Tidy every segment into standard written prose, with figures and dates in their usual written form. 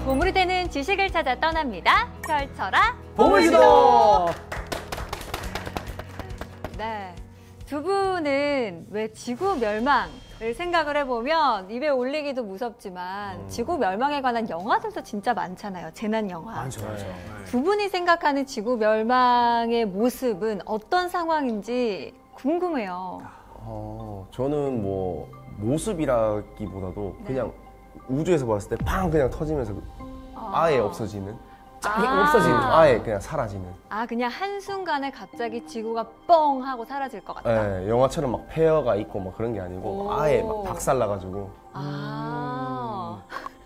보물이 되는 지식을 찾아 떠납니다. 펼쳐라 보물지도! 네, 두 분은 왜 지구 멸망을 생각을 해보면 입에 올리기도 무섭지만 지구 멸망에 관한 영화들도 진짜 많잖아요. 재난 영화. 많죠. 두 분이 생각하는 지구 멸망의 모습은 어떤 상황인지 궁금해요. 저는 뭐 모습이라기보다도 그냥 우주에서 봤을 때 팡 그냥 터지면서 아예 없어지는, 없어지는. 아예 그냥 사라지는. 그냥 한순간에 갑자기 지구가 뻥 하고 사라질 것 같다. 네, 영화처럼 막 폐허가 있고 막 그런 게 아니고 아예 막 박살나가지고.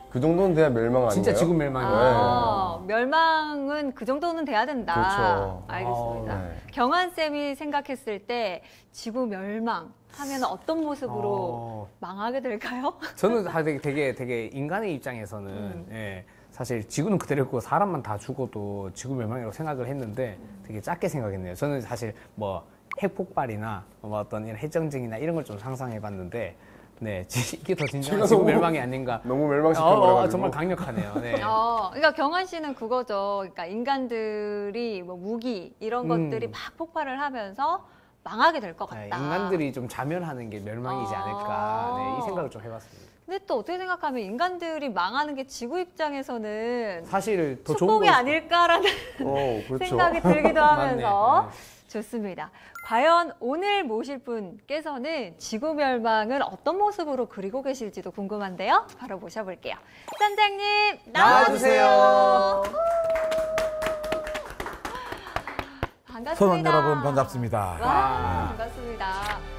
그 정도는 돼야 멸망 아닌가요? 진짜 지구 멸망이에요. 멸망은 그 정도는 돼야 된다. 그렇죠. 알겠습니다. 네. 경환 쌤이 생각했을 때 지구 멸망 하면 어떤 모습으로 망하게 될까요? 저는 되게 인간의 입장에서는 예, 사실 지구는 그대로고 사람만 다 죽어도 지구 멸망이라고 생각을 했는데 되게 작게 생각했네요. 저는 사실 뭐 핵폭발이나 뭐 어떤 이런 해정징이나 이런 걸 좀 상상해봤는데 네, 이게 더 진정한 지구 멸망이 아닌가. 너무 멸망시켜버려가지고. 정말 강력하네요. 네. 그러니까 경환 씨는 그거죠. 그러니까 인간들이 뭐 무기 이런 것들이 막 폭발을 하면서 망하게 될 것 같다. 네, 인간들이 좀 자멸하는 게 멸망이지 않을까. 네, 이 생각을 좀 해봤습니다. 근데 또 어떻게 생각하면 인간들이 망하는 게 지구 입장에서는 사실 더 축복이 아닐까라는 그렇죠. 생각이 들기도 하면서 맞네. 좋습니다. 과연 오늘 모실 분께서는 지구 멸망을 어떤 모습으로 그리고 계실지도 궁금한데요. 바로 모셔볼게요. 선장님 나와주세요. 반갑습니다. 선원 여러분 반갑습니다. 와, 반갑습니다.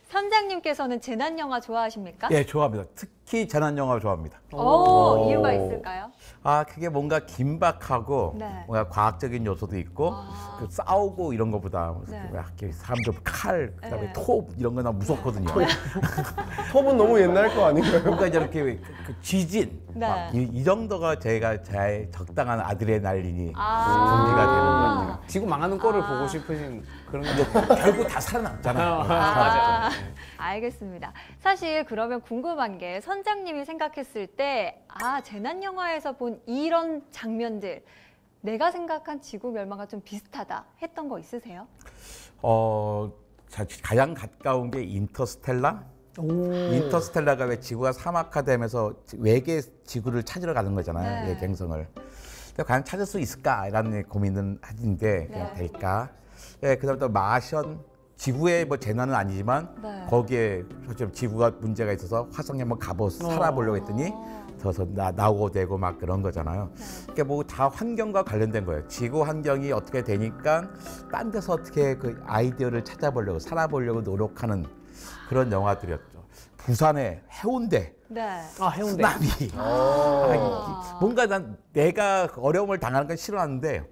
선장님께서는 재난 영화 좋아하십니까? 예, 좋아합니다. 특히 재난 영화 좋아합니다. 이유가 있을까요? 그게 뭔가 긴박하고 네. 뭔가 과학적인 요소도 있고 그 싸우고 이런 것보다 네. 이렇게 사람들 칼, 그다음에 네. 톱 이런 거 나 무섭거든요. 톱은 너무 옛날 거 아닌가요? 뭔가 이렇게 그 지진 네. 막 이 정도가 제가 제 적당한 아드레날린이 분비가 되는 것 같아요. 지구 망하는 꼴을 보고 싶으신 그런 거. 결국 다 살아남잖아요. 맞아요. 알겠습니다. 사실 그러면 궁금한 게 선장님이 생각했을 때 재난 영화에서 본 이런 장면들 내가 생각한 지구 멸망과 좀 비슷하다 했던 거 있으세요? 가장 가까운 게 인터스텔라? 인터스텔라가 왜 지구가 사막화되면서 외계 지구를 찾으러 가는 거잖아요. 네. 외계 행성을. 근데 과연 찾을 수 있을까라는 고민은 하는데 그냥 네. 될까? 예, 그다음에 또 마션 지구의 뭐 재난은 아니지만 네. 거기에 좀 지구가 문제가 있어서 화성에 한번 살아보려고 했더니 더 나오고 되고 막 그런 거잖아요. 그러니까 뭐 다 환경과 관련된 거예요. 지구 환경이 어떻게 되니까 딴 데서 어떻게 그 아이디어를 찾아보려고 살아보려고 노력하는 그런 영화들이었죠. 부산의 해운대. 네. 해운대. 쓰나미. 뭔가 내가 어려움을 당하는 건 싫어하는데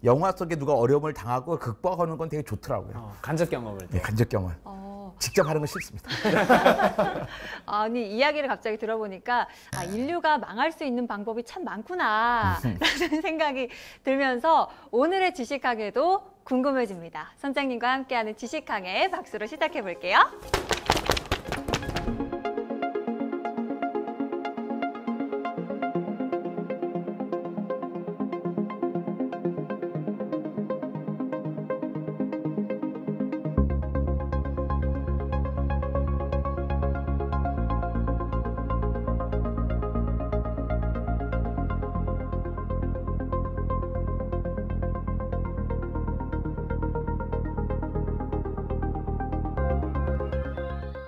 영화 속에 누가 어려움을 당하고 극복하는 건 되게 좋더라고요. 간접 경험을. 네, 간접 경험. 직접 하는 건 싫습니다. 아니 이야기를 갑자기 들어보니까 인류가 망할 수 있는 방법이 참 많구나 라는 생각이 들면서 오늘의 지식항해도 궁금해집니다. 선장님과 함께하는 지식항해 박수로 시작해 볼게요.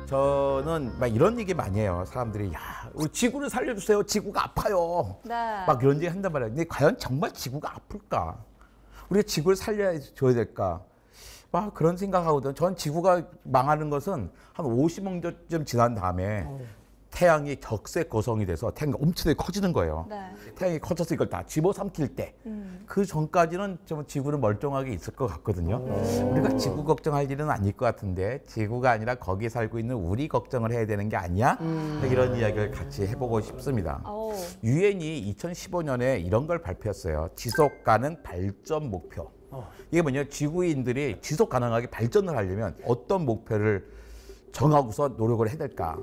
저는 막 이런 얘기 많이 해요. 사람들이 우리 지구를 살려주세요. 지구가 아파요. 네. 막 이런 얘기 한단 말이에요. 근데 과연 정말 지구가 아플까? 우리가 지구를 살려줘야 될까? 막 그런 생각하거든요. 전 지구가 망하는 것은 한 50억 년쯤 지난 다음에 태양이 적색 고성이 돼서 태양이 엄청나게 커지는 거예요. 네. 태양이 커져서 이걸 다 집어삼킬 때 그 전까지는 좀 지구는 멀쩡하게 있을 것 같거든요. 우리가 지구 걱정할 일은 아닐 것 같은데 지구가 아니라 거기에 살고 있는 우리 걱정을 해야 되는 게 아니야? 이런 이야기를 같이 해보고 싶습니다. 오. 유엔이 2015년에 이런 걸 발표했어요. 지속 가능 발전 목표. 이게 뭐냐? 지구인들이 지속 가능하게 발전을 하려면 어떤 목표를 정하고서 노력을 해야 될까?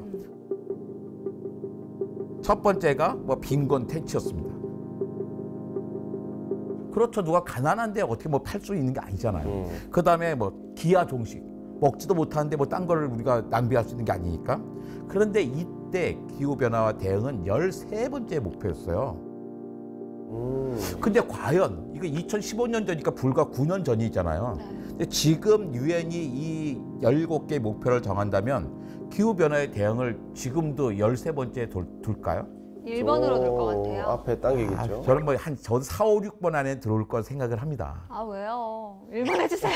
첫 번째가 뭐 빈곤 퇴치였습니다. 그렇죠. 누가 가난한데 어떻게 뭐 팔 수 있는 게 아니잖아요. 그 다음에 뭐 기아 종식. 먹지도 못하는데 뭐 딴 거를 우리가 낭비할 수 있는 게 아니니까. 그런데 이때 기후변화와 대응은 13번째 목표였어요. 근데 과연 이거 2015년 전이니까 불과 9년 전이잖아요. 근데 지금 유엔이 이 17개 목표를 정한다면 기후변화에 대응을 지금도 13번째에 둘까요? 1번으로 들 것 같아요. 앞에 당기겠죠. 저는 뭐 전 4, 5, 6번 안에 들어올 걸 생각을 합니다. 아, 왜요? 1번 해주세요.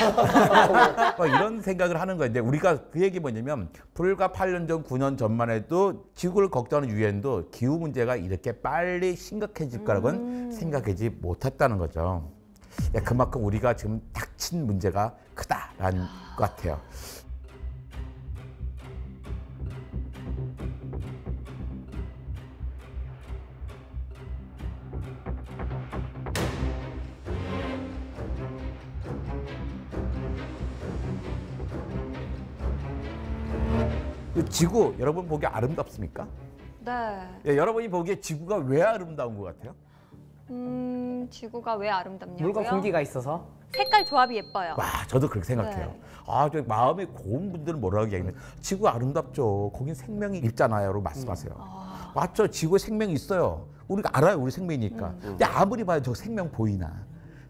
이런 생각을 하는 거예요. 근데 우리가 그 얘기 뭐냐면 불과 8년 전, 9년 전만 해도 지구를 걱정하는 유엔도 기후 문제가 이렇게 빨리 심각해질 거라고는 생각하지 못했다는 거죠. 그만큼 우리가 지금 닥친 문제가 크다라는 것 같아요. 지구 여러분 보기에 아름답습니까? 네. 여러분이 보기에 지구가 왜 아름다운 것 같아요? 지구가 왜 아름답냐고요? 물과 공기가 있어서 색깔 조합이 예뻐요. 와, 저도 그렇게 생각해요. 네. 저 마음이 고운 분들은 뭐라고 얘기하면 지구 아름답죠. 거긴 생명이 있잖아요. 라고 말씀하세요. 맞죠. 지구에 생명이 있어요. 우리가 알아요. 우리 생명이니까. 근데 아무리 봐도 저 생명 보이나?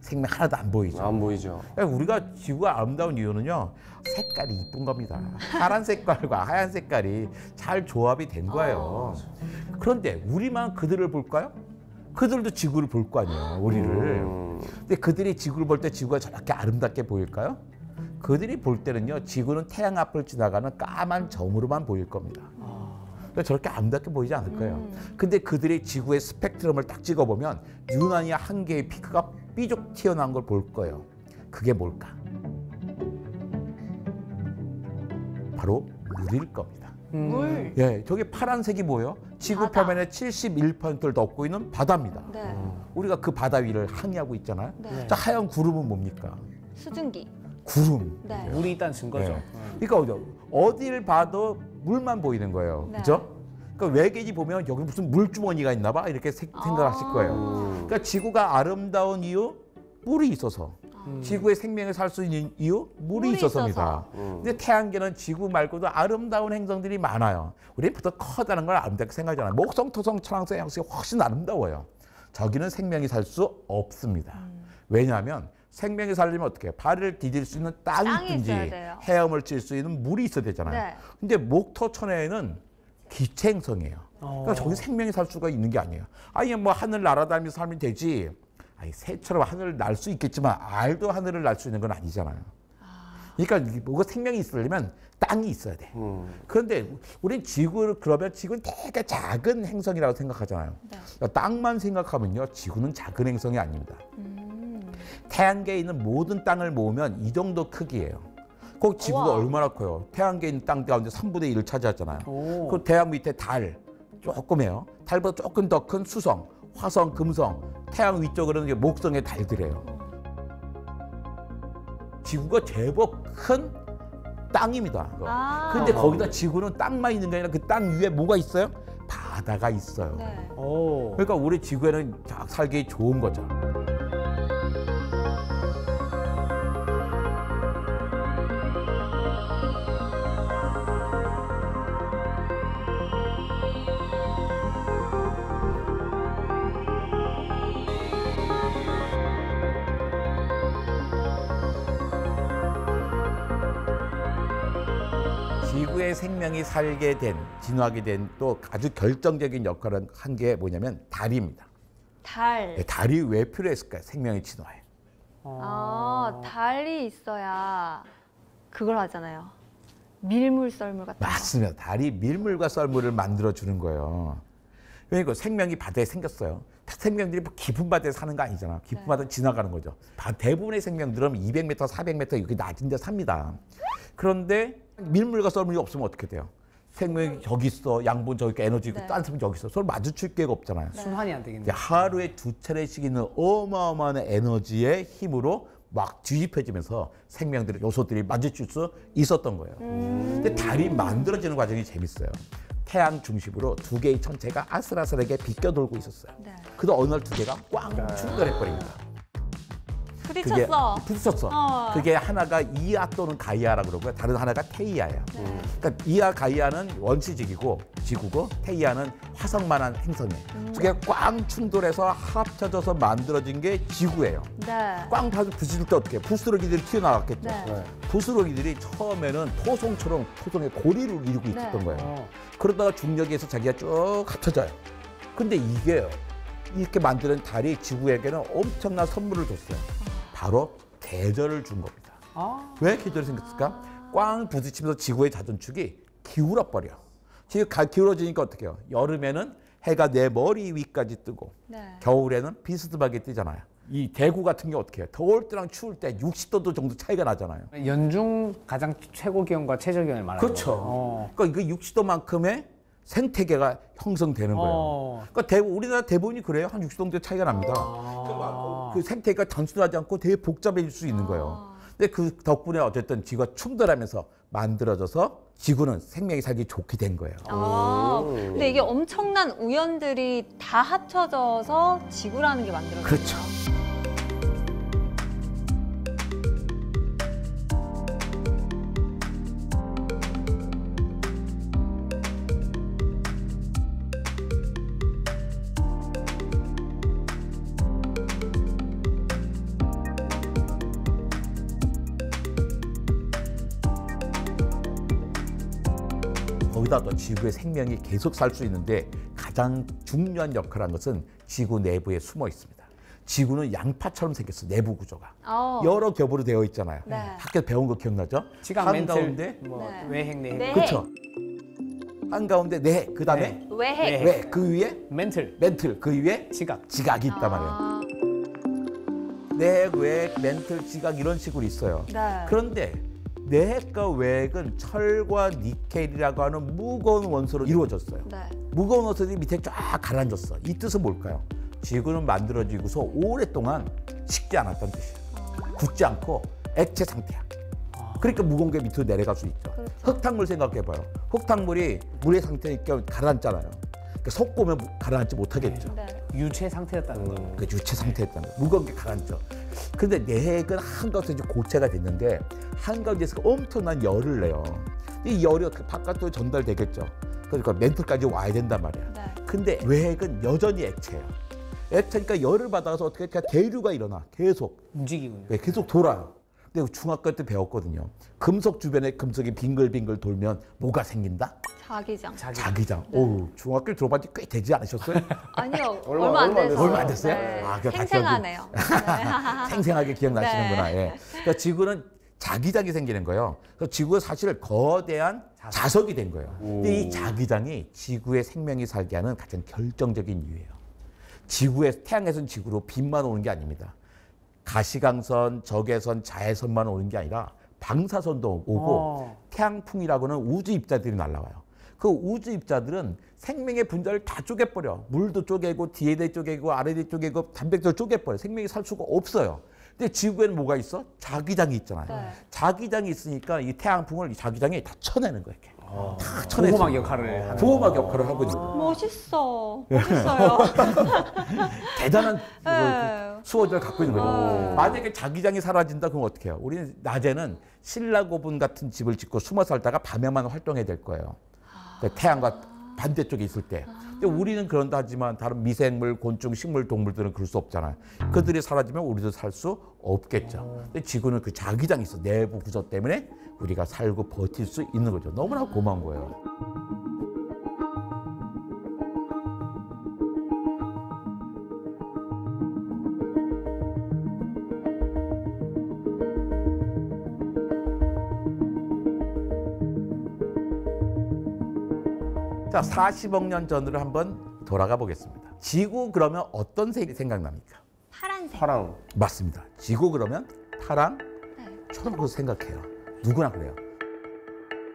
생명 하나도 안 보이죠. 안 보이죠. 우리가 지구가 아름다운 이유는요. 색깔이 이쁜 겁니다. 파란 색깔과 하얀 색깔이 잘 조합이 된 거예요. 그런데 우리만 그들을 볼까요? 그들도 지구를 볼 거 아니에요. 우리를. 근데 그들이 지구를 볼 때 지구가 저렇게 아름답게 보일까요? 그들이 볼 때는요. 지구는 태양 앞을 지나가는 까만 점으로만 보일 겁니다. 그러니까 저렇게 아름답게 보이지 않을 거예요. 근데 그들이 지구의 스펙트럼을 딱 찍어보면 유난히 한 개의 피크가 삐죽 튀어나온 걸 볼 거예요. 그게 뭘까? 바로 물일 겁니다. 물. 예, 저게 파란색이 뭐예요? 지구 바다. 표면의 71%를 덮고 있는 바다입니다. 네. 우리가 그 바다 위를 항해하고 있잖아요. 네. 자, 하얀 구름은 뭡니까? 수증기. 구름. 네. 물이 있다는 증거죠. 네. 그러니까 어딜 봐도 물만 보이는 거예요. 네. 그죠? 그러니까 외계인이 보면 여기 무슨 물주머니가 있나 봐 이렇게 생각하실 거예요. 그러니까 지구가 아름다운 이유 물이 있어서. 지구의 생명을 살 수 있는 이유 물이 있어서입니다. 근데 태양계는 지구 말고도 아름다운 행성들이 많아요. 우리는 보통 커다란 걸 아름답게 생각하잖아요. 목성, 토성, 천왕성, 양성이 훨씬 아름다워요. 저기는 생명이 살 수 없습니다. 왜냐하면 생명이 살려면 어떻게 해요? 발을 디딜 수 있는 땅이 땅이 있든지 있어야 돼요. 헤엄을 칠 수 있는 물이 있어야 되잖아요. 네. 근데 목토천해에는 기체 행성이에요. 그러니까 저기 생명이 살 수가 있는 게 아니에요. 아니 뭐 하늘 날아다니면서 살면 되지. 아니 새처럼 하늘을 날 수 있겠지만 알도 하늘을 날 수 있는 건 아니잖아요. 그러니까 뭐가 생명이 있으려면 땅이 있어야 돼. 그런데 우린 지구를 그러면 지구는 되게 작은 행성이라고 생각하잖아요. 네. 그러니까 땅만 생각하면요, 지구는 작은 행성이 아닙니다. 태양계에 있는 모든 땅을 모으면 이 정도 크기예요. 그 지구가 우와. 얼마나 커요? 태양계에 있는 땅 가운데 3분의 1을 차지하잖아요. 오. 그 태양 밑에 달 조금해요. 달보다 조금 더 큰 수성, 화성, 금성, 태양 위쪽으로는 이제 목성의 달들이에요. 지구가 제법 큰 땅입니다. 근데 거기다 지구는 땅만 있는 게 아니라 그 땅 위에 뭐가 있어요? 바다가 있어요. 네. 오. 그러니까 우리 지구에는 살기 좋은 거죠. 지구의 생명이 살게 된, 진화하게 된 또 아주 결정적인 역할을 한 게 뭐냐면 달입니다. 달. 네, 달이 왜 필요했을까요? 생명의 진화에. 달이 있어야 그걸 하잖아요. 밀물, 썰물 같은 거. 맞습니다. 달이 밀물과 썰물을 만들어 주는 거예요. 그러니까 생명이 바다에 생겼어요. 다 생명들이 뭐 깊은 바다에 사는 거 아니잖아. 깊은 바다 지나가는 거죠. 대부분의 생명들은 200m, 400m 이렇게 낮은 데 삽니다. 그런데 밀물과 썰물이 없으면 어떻게 돼요? 생명이 저기 있어, 양분 저기 있고, 에너지 있고, 네. 딴 사람 저기 있어. 서로 마주칠 기회가 없잖아요. 순환이 안 되겠네. 이제 하루에 2차례씩 있는 어마어마한 에너지의 힘으로 막 뒤집혀지면서 생명들의 요소들이 마주칠 수 있었던 거예요. 근데 달이 만들어지는 과정이 재밌어요. 태양 중심으로 두 개의 천체가 아슬아슬하게 비껴 돌고 있었어요. 네. 그러다 어느 날 두 개가 꽝 충돌해버립니다. 부딪혔어. 부딪혔어. 어. 그게 하나가 이아 또는 가이아라 그러고요. 다른 하나가 테이아예요. 네. 그러니까 이아 가이아는 원시직이고 지구고 테이아는 화성만한 행성이에요. 두 개가 꽝 충돌해서 합쳐져서 만들어진 게 지구예요. 네. 꽝 부딪힐 때 어떻게 해요? 부스러기들이 튀어나왔겠죠. 네. 부스러기들이 처음에는 토송처럼 토성의 고리를 이루고 있었던 네. 거예요. 어. 그러다가 중력에서 자기가 쭉 합쳐져요. 근데 이게 이렇게 만드는 달이 지구에게는 엄청난 선물을 줬어요. 바로 계절을 준 겁니다. 아. 왜 계절이 생겼을까? 꽝 부딪히면서 지구의 자전축이 기울어 버려. 지금 기울어지니까 어떻게 해요? 여름에는 해가 내 머리 위까지 뜨고 네. 겨울에는 비스듬하게 뜨잖아요. 이 대구 같은 게 어떻게 해요? 더울 때랑 추울 때 60도 정도 차이가 나잖아요. 연중 가장 최고 기온과 최저 기온을 말하는 그렇죠. 거예요. 어. 그러니까 이거 60도만큼의 생태계가 형성되는 거예요. 어. 그러니까 우리나라 대부분이 그래요. 한 60도 정도 차이가 납니다. 그 생태계가 단순하지 않고 되게 복잡해질 수 있는 거예요. 근데 그 덕분에 어쨌든 지구가 충돌하면서 만들어져서 지구는 생명이 살기 좋게 된 거예요. 근데 이게 엄청난 우연들이 다 합쳐져서 지구라는 게 만들어졌어요. 그렇죠. 거기다 또 지구의 생명이 계속 살 수 있는데 가장 중요한 역할을 한 것은 지구 내부에 숨어 있습니다. 지구는 양파처럼 생겼어, 내부 구조가. 여러 겹으로 되어 있잖아요. 네. 학교에서 배운 거 기억나죠? 지각 멘틀, 한가운데, 뭐 네. 외행, 내행. 네. 그렇죠. 한가운데 네, 그 다음에 네. 외핵. 왜, 그 위에 멘틀, 멘틀, 그 위에 지각. 지각이 있단 말이에요. 아, 내, 외, 멘틀, 지각 이런 식으로 있어요. 네. 그런데 내핵과 외핵은 철과 니켈이라고 하는 무거운 원소로 이루어졌어요. 네. 무거운 원소들이 밑에 쫙 가라앉았어. 이 뜻은 뭘까요? 지구는 만들어지고서 오랫동안 식지 않았다는 뜻이에요. 굳지 않고 액체 상태야. 그러니까 무거운 게 밑으로 내려갈 수 있죠. 그렇죠. 흙탕물 생각해봐요. 흙탕물이 물의 상태니까 가라앉잖아요. 그러니까 솟구면 가라앉지 못하겠죠. 네. 유체 상태였다는 거예요. 그 유체 상태였다는 거예요. 무거운 게 가라앉죠. 근데 내핵은 한가운데 이제 고체가 됐는데 한가운데서 엄청난 열을 내요. 이 열이 어떻게 바깥으로 전달되겠죠. 그러니까 멘틀까지 와야 된단 말이야. 네. 근데 외핵은 여전히 액체예요. 액체니까 열을 받아서 어떻게 그냥 대류가 일어나. 계속. 움직이군요. 네, 계속 돌아요. 근데 중학교 때 배웠거든요. 금속 주변에 금속이 빙글빙글 돌면 뭐가 생긴다? 자기장. 네. 오, 중학교 졸업한 지 꽤 되지 않으셨어요? 아니요. 얼마 안 돼서. 얼마 안 됐어요? 네. 아, 그거 다 생생하네요. 네. 생생하게 기억나시는구나. 네. 예. 그러니까 지구는 자기장이 생기는 거예요. 그래서 지구가 사실 거대한 자석이 된 거예요. 근데 이 자기장이 지구의 생명이 살게 하는 가장 결정적인 이유예요. 태양에서는 지구로 빛만 오는 게 아닙니다. 가시광선, 적외선, 자외선만 오는 게 아니라 방사선도 오고 태양풍이라고는 우주 입자들이 날아와요. 그 우주 입자들은 생명의 분자를 다 쪼개버려. 물도 쪼개고 DNA 쪼개고 RNA 쪼개고 단백질 쪼개버려. 생명이 살 수가 없어요. 근데 지구에는 뭐가 있어? 자기장이 있잖아요. 네. 자기장이 있으니까 이 태양풍을 이 자기장에 다 쳐내는 거예요. 이렇게. 다 쳐내서. 보호막 역할을 하는 보호막 역할을 하고 있는 거예요. 멋있어. 멋있어요. 대단한 네. 수호자를 갖고 있는 거죠. 만약에 자기장이 사라진다 그럼 어떻게 해요? 우리는 낮에는 신라고분 같은 집을 짓고 숨어 살다가 밤에만 활동해야 될 거예요. 그러니까 태양과 반대쪽에 있을 때. 근데 우리는 그런다 하지만 다른 미생물, 곤충, 식물, 동물들은 그럴 수 없잖아요. 그들이 사라지면 우리도 살 수 없겠죠. 근데 지구는 그 자기장이 있어. 내부 구조 때문에 우리가 살고 버틸 수 있는 거죠. 너무나 고마운 거예요. 자, 40억 년 전으로 한번 돌아가 보겠습니다. 지구 그러면 어떤 색이 생각납니까? 파란색. 파랑. 맞습니다. 지구 그러면 파랑, 네. 초록으로 생각해요. 누구나 그래요.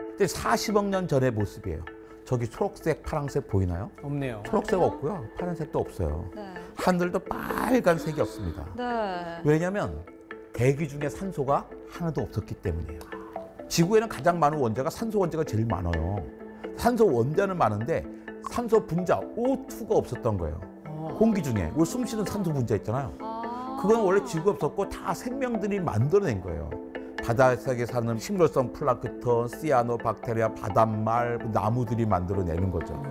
근데 40억 년 전의 모습이에요. 저기 초록색, 파란색 보이나요? 없네요. 초록색 없고요. 파란색도 없어요. 네. 하늘도 빨간색이었습니다. 네. 왜냐하면 대기 중에 산소가 하나도 없었기 때문이에요. 지구에는 가장 많은 원자가 산소 원자가 제일 많아요. 산소 원자는 많은데 산소 분자 O2가 없었던 거예요. 공기 중에 우리 숨 쉬는 산소 분자 있잖아요. 그건 원래 지구에 없었고 다 생명들이 만들어낸 거예요. 바다속에 사는 식물성 플랑크톤, 시아노 박테리아, 바닷말, 나무들이 만들어내는 거죠.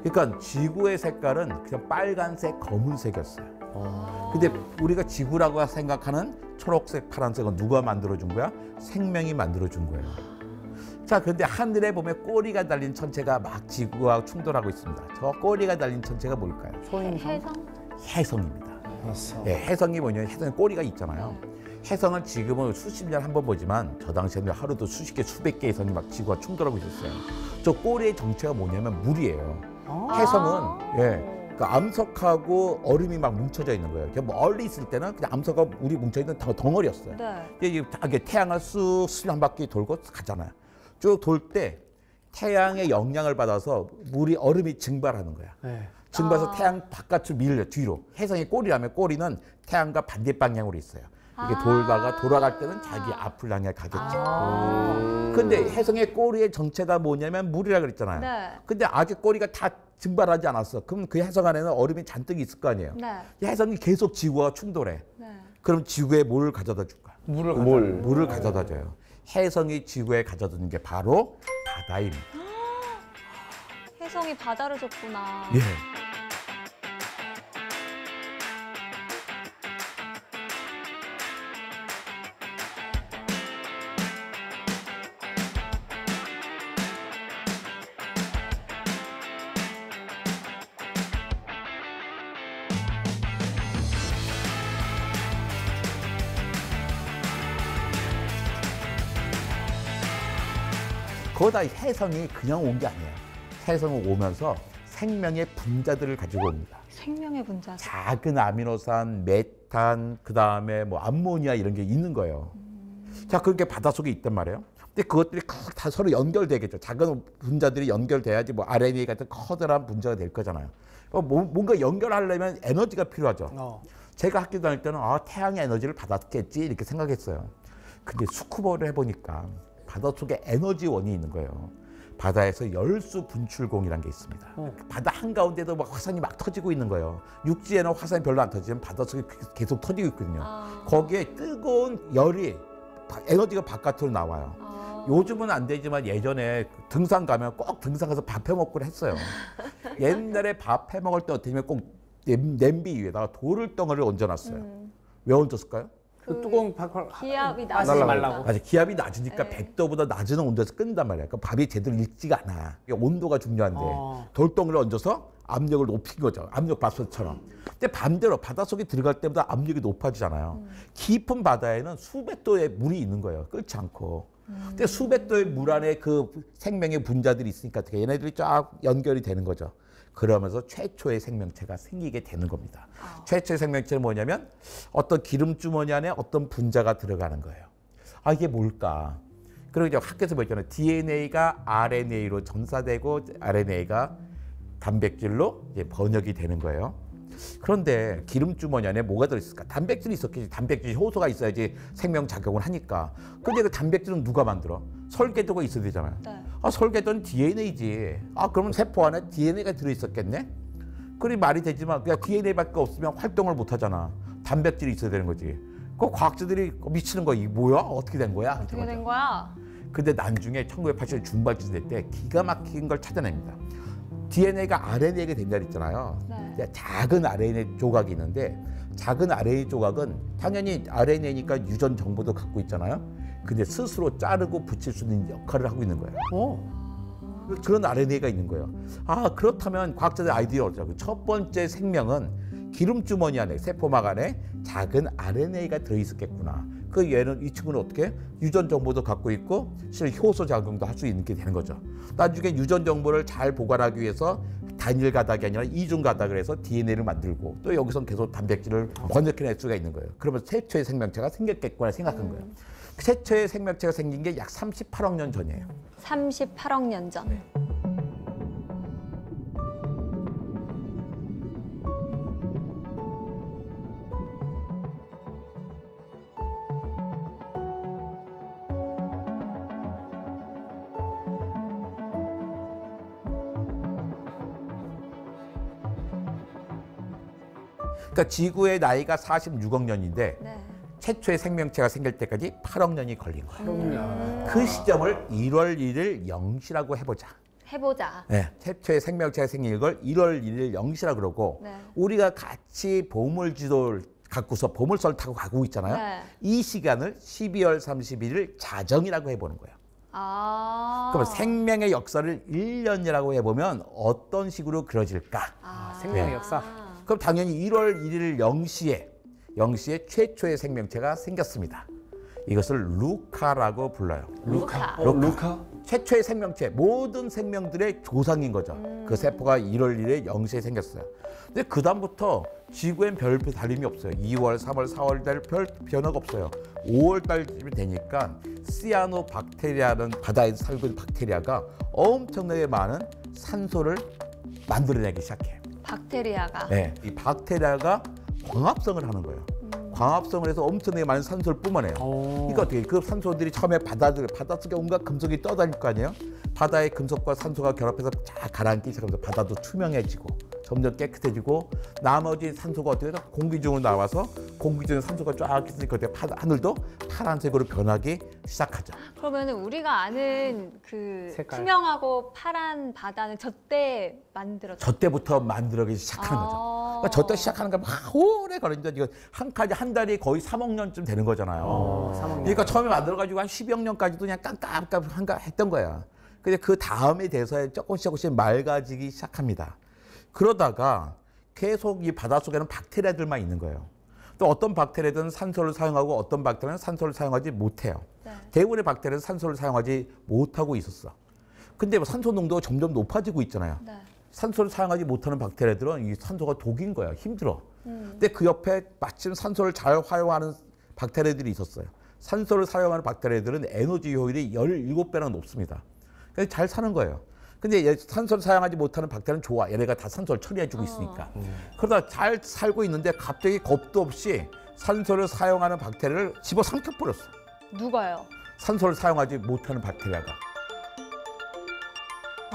그러니까 지구의 색깔은 그냥 빨간색, 검은색이었어요. 근데 우리가 지구라고 생각하는 초록색, 파란색은 누가 만들어준 거야? 생명이 만들어준 거예요. 자, 그런데 하늘에 보면 꼬리가 달린 천체가 막 지구와 충돌하고 있습니다. 저 꼬리가 달린 천체가 뭘까요? 해성? 혜성입니다. 해성. 예, 혜성이 뭐냐면 혜성에 꼬리가 있잖아요. 혜성은 지금은 수십 년 한 번 보지만 저 당시에는 하루도 수십 개, 수백 개의 혜성이 막 지구와 충돌하고 있었어요. 저 꼬리의 정체가 뭐냐면 물이에요. 혜성은 그 암석하고 얼음이 막 뭉쳐져 있는 거예요. 그냥 멀리 있을 때는 그냥 암석하고 물이 뭉쳐 있는 덩어리였어요. 네. 이게 태양을 쑥 한 바퀴 돌고 가잖아요. 쭉 돌 때 태양의 영향을 받아서 물이 얼음이 증발하는 거야. 네. 증발해서 태양 바깥으로 밀려 뒤로. 혜성의 꼬리라면 꼬리는 태양과 반대 방향으로 있어요. 이렇게 돌다가 돌아갈 때는 자기 앞을 향해 가겠죠. 근데 혜성의 꼬리의 정체가 뭐냐면 물이라 그랬잖아요. 네. 근데 아직 꼬리가 다 증발하지 않았어. 그럼 그 혜성 안에는 얼음이 잔뜩 있을 거 아니에요. 네. 이 혜성이 계속 지구와 충돌해. 네. 그럼 지구에 뭘 가져다 줄까? 물을 가져다 줘요. 혜성이 지구에 가져다 주는 게 바로 바다입니다. 혜성이 바다를 줬구나. 예. 거기다 혜성이 그냥 온 게 아니에요. 혜성은 오면서 생명의 분자들을 가지고 옵니다. 생명의 분자. 작은 아미노산, 메탄, 그 다음에 뭐 암모니아 이런 게 있는 거예요. 자, 그렇게 바닷속에 있단 말이에요. 근데 그것들이 다 서로 연결되겠죠. 작은 분자들이 연결돼야지 뭐 RNA 같은 커다란 분자가 될 거잖아요. 뭔가 연결하려면 에너지가 필요하죠. 제가 학교 다닐 때는 태양의 에너지를 받았겠지 이렇게 생각했어요. 근데 스쿠버를 해보니까 바닷속에 에너지원이 있는 거예요. 바다에서 열수 분출공이라는 게 있습니다. 바다 한가운데도 막 화산이 막 터지고 있는 거예요. 육지에는 화산이 별로 안 터지면 바닷속에 계속 터지고 있거든요. 거기에 뜨거운 열이 에너지가 바깥으로 나와요. 요즘은 안 되지만 예전에 등산 가면 꼭 등산 가서 밥 해 먹고 했어요. 옛날에 밥 해 먹을 때 어떻게 하면 꼭 냄비 위에다가 돌을 덩어리를 얹어놨어요. 왜 얹었을까요? 그 뜨거운 기압이 빠지지 낮으니까. 말라고. 맞아, 기압이 낮으니까 네. 100도보다 낮은 온도에서 끓는단 말이야. 그 밥이 제대로 익지가 않아. 온도가 중요한데 돌덩이를 얹어서 압력을 높인 거죠. 압력밥솥처럼. 근데 반대로 바닷속에 들어갈 때보다 압력이 높아지잖아요. 깊은 바다에는 수백 도의 물이 있는 거예요. 끓지 않고. 근데 수백 도의 물 안에 그 생명의 분자들이 있으니까 얘네들이 쫙 연결이 되는 거죠. 그러면서 최초의 생명체가 생기게 되는 겁니다. 최초의 생명체는 뭐냐면 어떤 기름 주머니 안에 어떤 분자가 들어가는 거예요. 이게 뭘까? 그리고 이제 학교에서 보잖아요. DNA가 RNA로 전사되고 RNA가 단백질로 이제 번역이 되는 거예요. 그런데 기름 주머니 안에 뭐가 들어있을까? 단백질이 있었겠지. 단백질 효소가 있어야지 생명 작용을 하니까. 근데 그 단백질은 누가 만들어? 설계도가 있어야 되잖아요. 네. 설계도는 DNA지. 그러면 세포 안에 DNA가 들어있었겠네? 그리 말이 되지만 그냥 DNA밖에 없으면 활동을 못 하잖아. 단백질이 있어야 되는 거지. 그 과학자들이 미치는 거야. 이게 뭐야? 어떻게 된 거야? 어떻게 된 거야? 근데 나중에 1980년 중반쯤 때 기가 막힌 걸 찾아냅니다. DNA가 RNA가 된다 그랬잖아요. 네. 작은 RNA 조각이 있는데 작은 RNA 조각은 당연히 RNA니까 유전 정보도 갖고 있잖아요. 근데 스스로 자르고 붙일 수 있는 역할을 하고 있는 거예요. 그런 RNA가 있는 거예요. 그렇다면 과학자들 아이디어를 얻자고. 첫 번째 생명은 기름 주머니 안에 세포막 안에 작은 RNA가 들어있었겠구나. 그 얘는 이 친구는 어떻게 유전 정보도 갖고 있고 실 효소 작용도 할 수 있게 되는 거죠. 나중에 유전 정보를 잘 보관하기 위해서 단일 가닥이 아니라 이중 가닥을 해서 DNA를 만들고 또 여기서 계속 단백질을 번역해낼 수가 있는 거예요. 그러면 최초의 생명체가 생겼겠구나 생각한 거예요. 최초의 생명체가 생긴 게 약 38억 년 전이에요. 38억 년 전. 네. 그러니까 지구의 나이가 46억 년인데 네. 최초의 생명체가 생길 때까지 8억 년이 걸린 거예요. 그럼요. 그 시점을 1월 1일 0시라고 해보자. 해보자. 네, 최초의 생명체가 생긴 걸 1월 1일 0시라 그러고 네. 우리가 같이 보물지도를 갖고서 보물선을 타고 가고 있잖아요. 네. 이 시간을 12월 31일 자정이라고 해보는 거예요. 아. 그럼 생명의 역사를 1년이라고 해보면 어떤 식으로 그려질까? 생명의 네. 역사. 그럼 당연히 1월 1일 0시에 최초의 생명체가 생겼습니다. 이것을 루카라고 불러요. 루카. 루카? 최초의 생명체, 모든 생명들의 조상인 거죠. 그 세포가 1월 1일 0시에 생겼어요. 근데 그 다음부터 지구엔 별 달림이 없어요. 2월, 3월, 4월 달 별 변화가 없어요. 5월 달쯤이 되니까 시아노박테리아는 바다에 살고 있는 박테리아가 엄청나게 많은 산소를 만들어내기 시작해요. 박테리아가. 네, 이 박테리아가 광합성을 하는 거예요. 광합성을 해서 엄청나게 많은 산소를 뿜어내요. 그러니까 어떻게 그 산소들이 처음에 바닷속에 온갖 금속이 떠다닐 거 아니에요? 바다의 금속과 산소가 결합해서 쫙 가라앉기 시작하면서 바다도 투명해지고 점점 깨끗해지고 나머지 산소가 어떻게 해서 공기 중으로 나와서 공기 중에 산소가 쫙 있으니까 하늘도 파란색으로 변하기 시작하죠. 그러면 우리가 아는 그 색깔. 투명하고 파란 바다는 저때 만들었죠. 저 때부터 만들어지기 시작하는 거죠. 그러니까 저 때 시작하는 거 막 오래 걸리는데 이거 한 달이 거의 3억 년쯤 되는 거잖아요. 3억 년. 그러니까 처음에 만들어가지고 한 10억 년까지도 그냥 깜깜깜 했던 거야. 근데 그 다음에 돼서 조금씩 맑아지기 시작합니다. 그러다가 계속 이 바닷속에는 박테리아들만 있는 거예요. 또 어떤 박테리아들은 산소를 사용하고 어떤 박테리아는 산소를 사용하지 못해요. 네. 대부분의 박테리아는 산소를 사용하지 못하고 있었어. 근데 뭐 산소 농도가 점점 높아지고 있잖아요. 네. 산소를 사용하지 못하는 박테리아들은 이 산소가 독인 거야. 힘들어. 근데 그 옆에 마침 산소를 잘 활용하는 박테리아들이 있었어요. 산소를 사용하는 박테리아들은 에너지 효율이 17배나 높습니다. 그래서 잘 사는 거예요. 근데 산소를 사용하지 못하는 박테리아는 좋아. 얘네가 다 산소를 처리해주고 있으니까. 그러다 잘 살고 있는데 갑자기 겁도 없이 산소를 사용하는 박테리아를 집어삼켜버렸어. 누가요? 산소를 사용하지 못하는 박테리아가.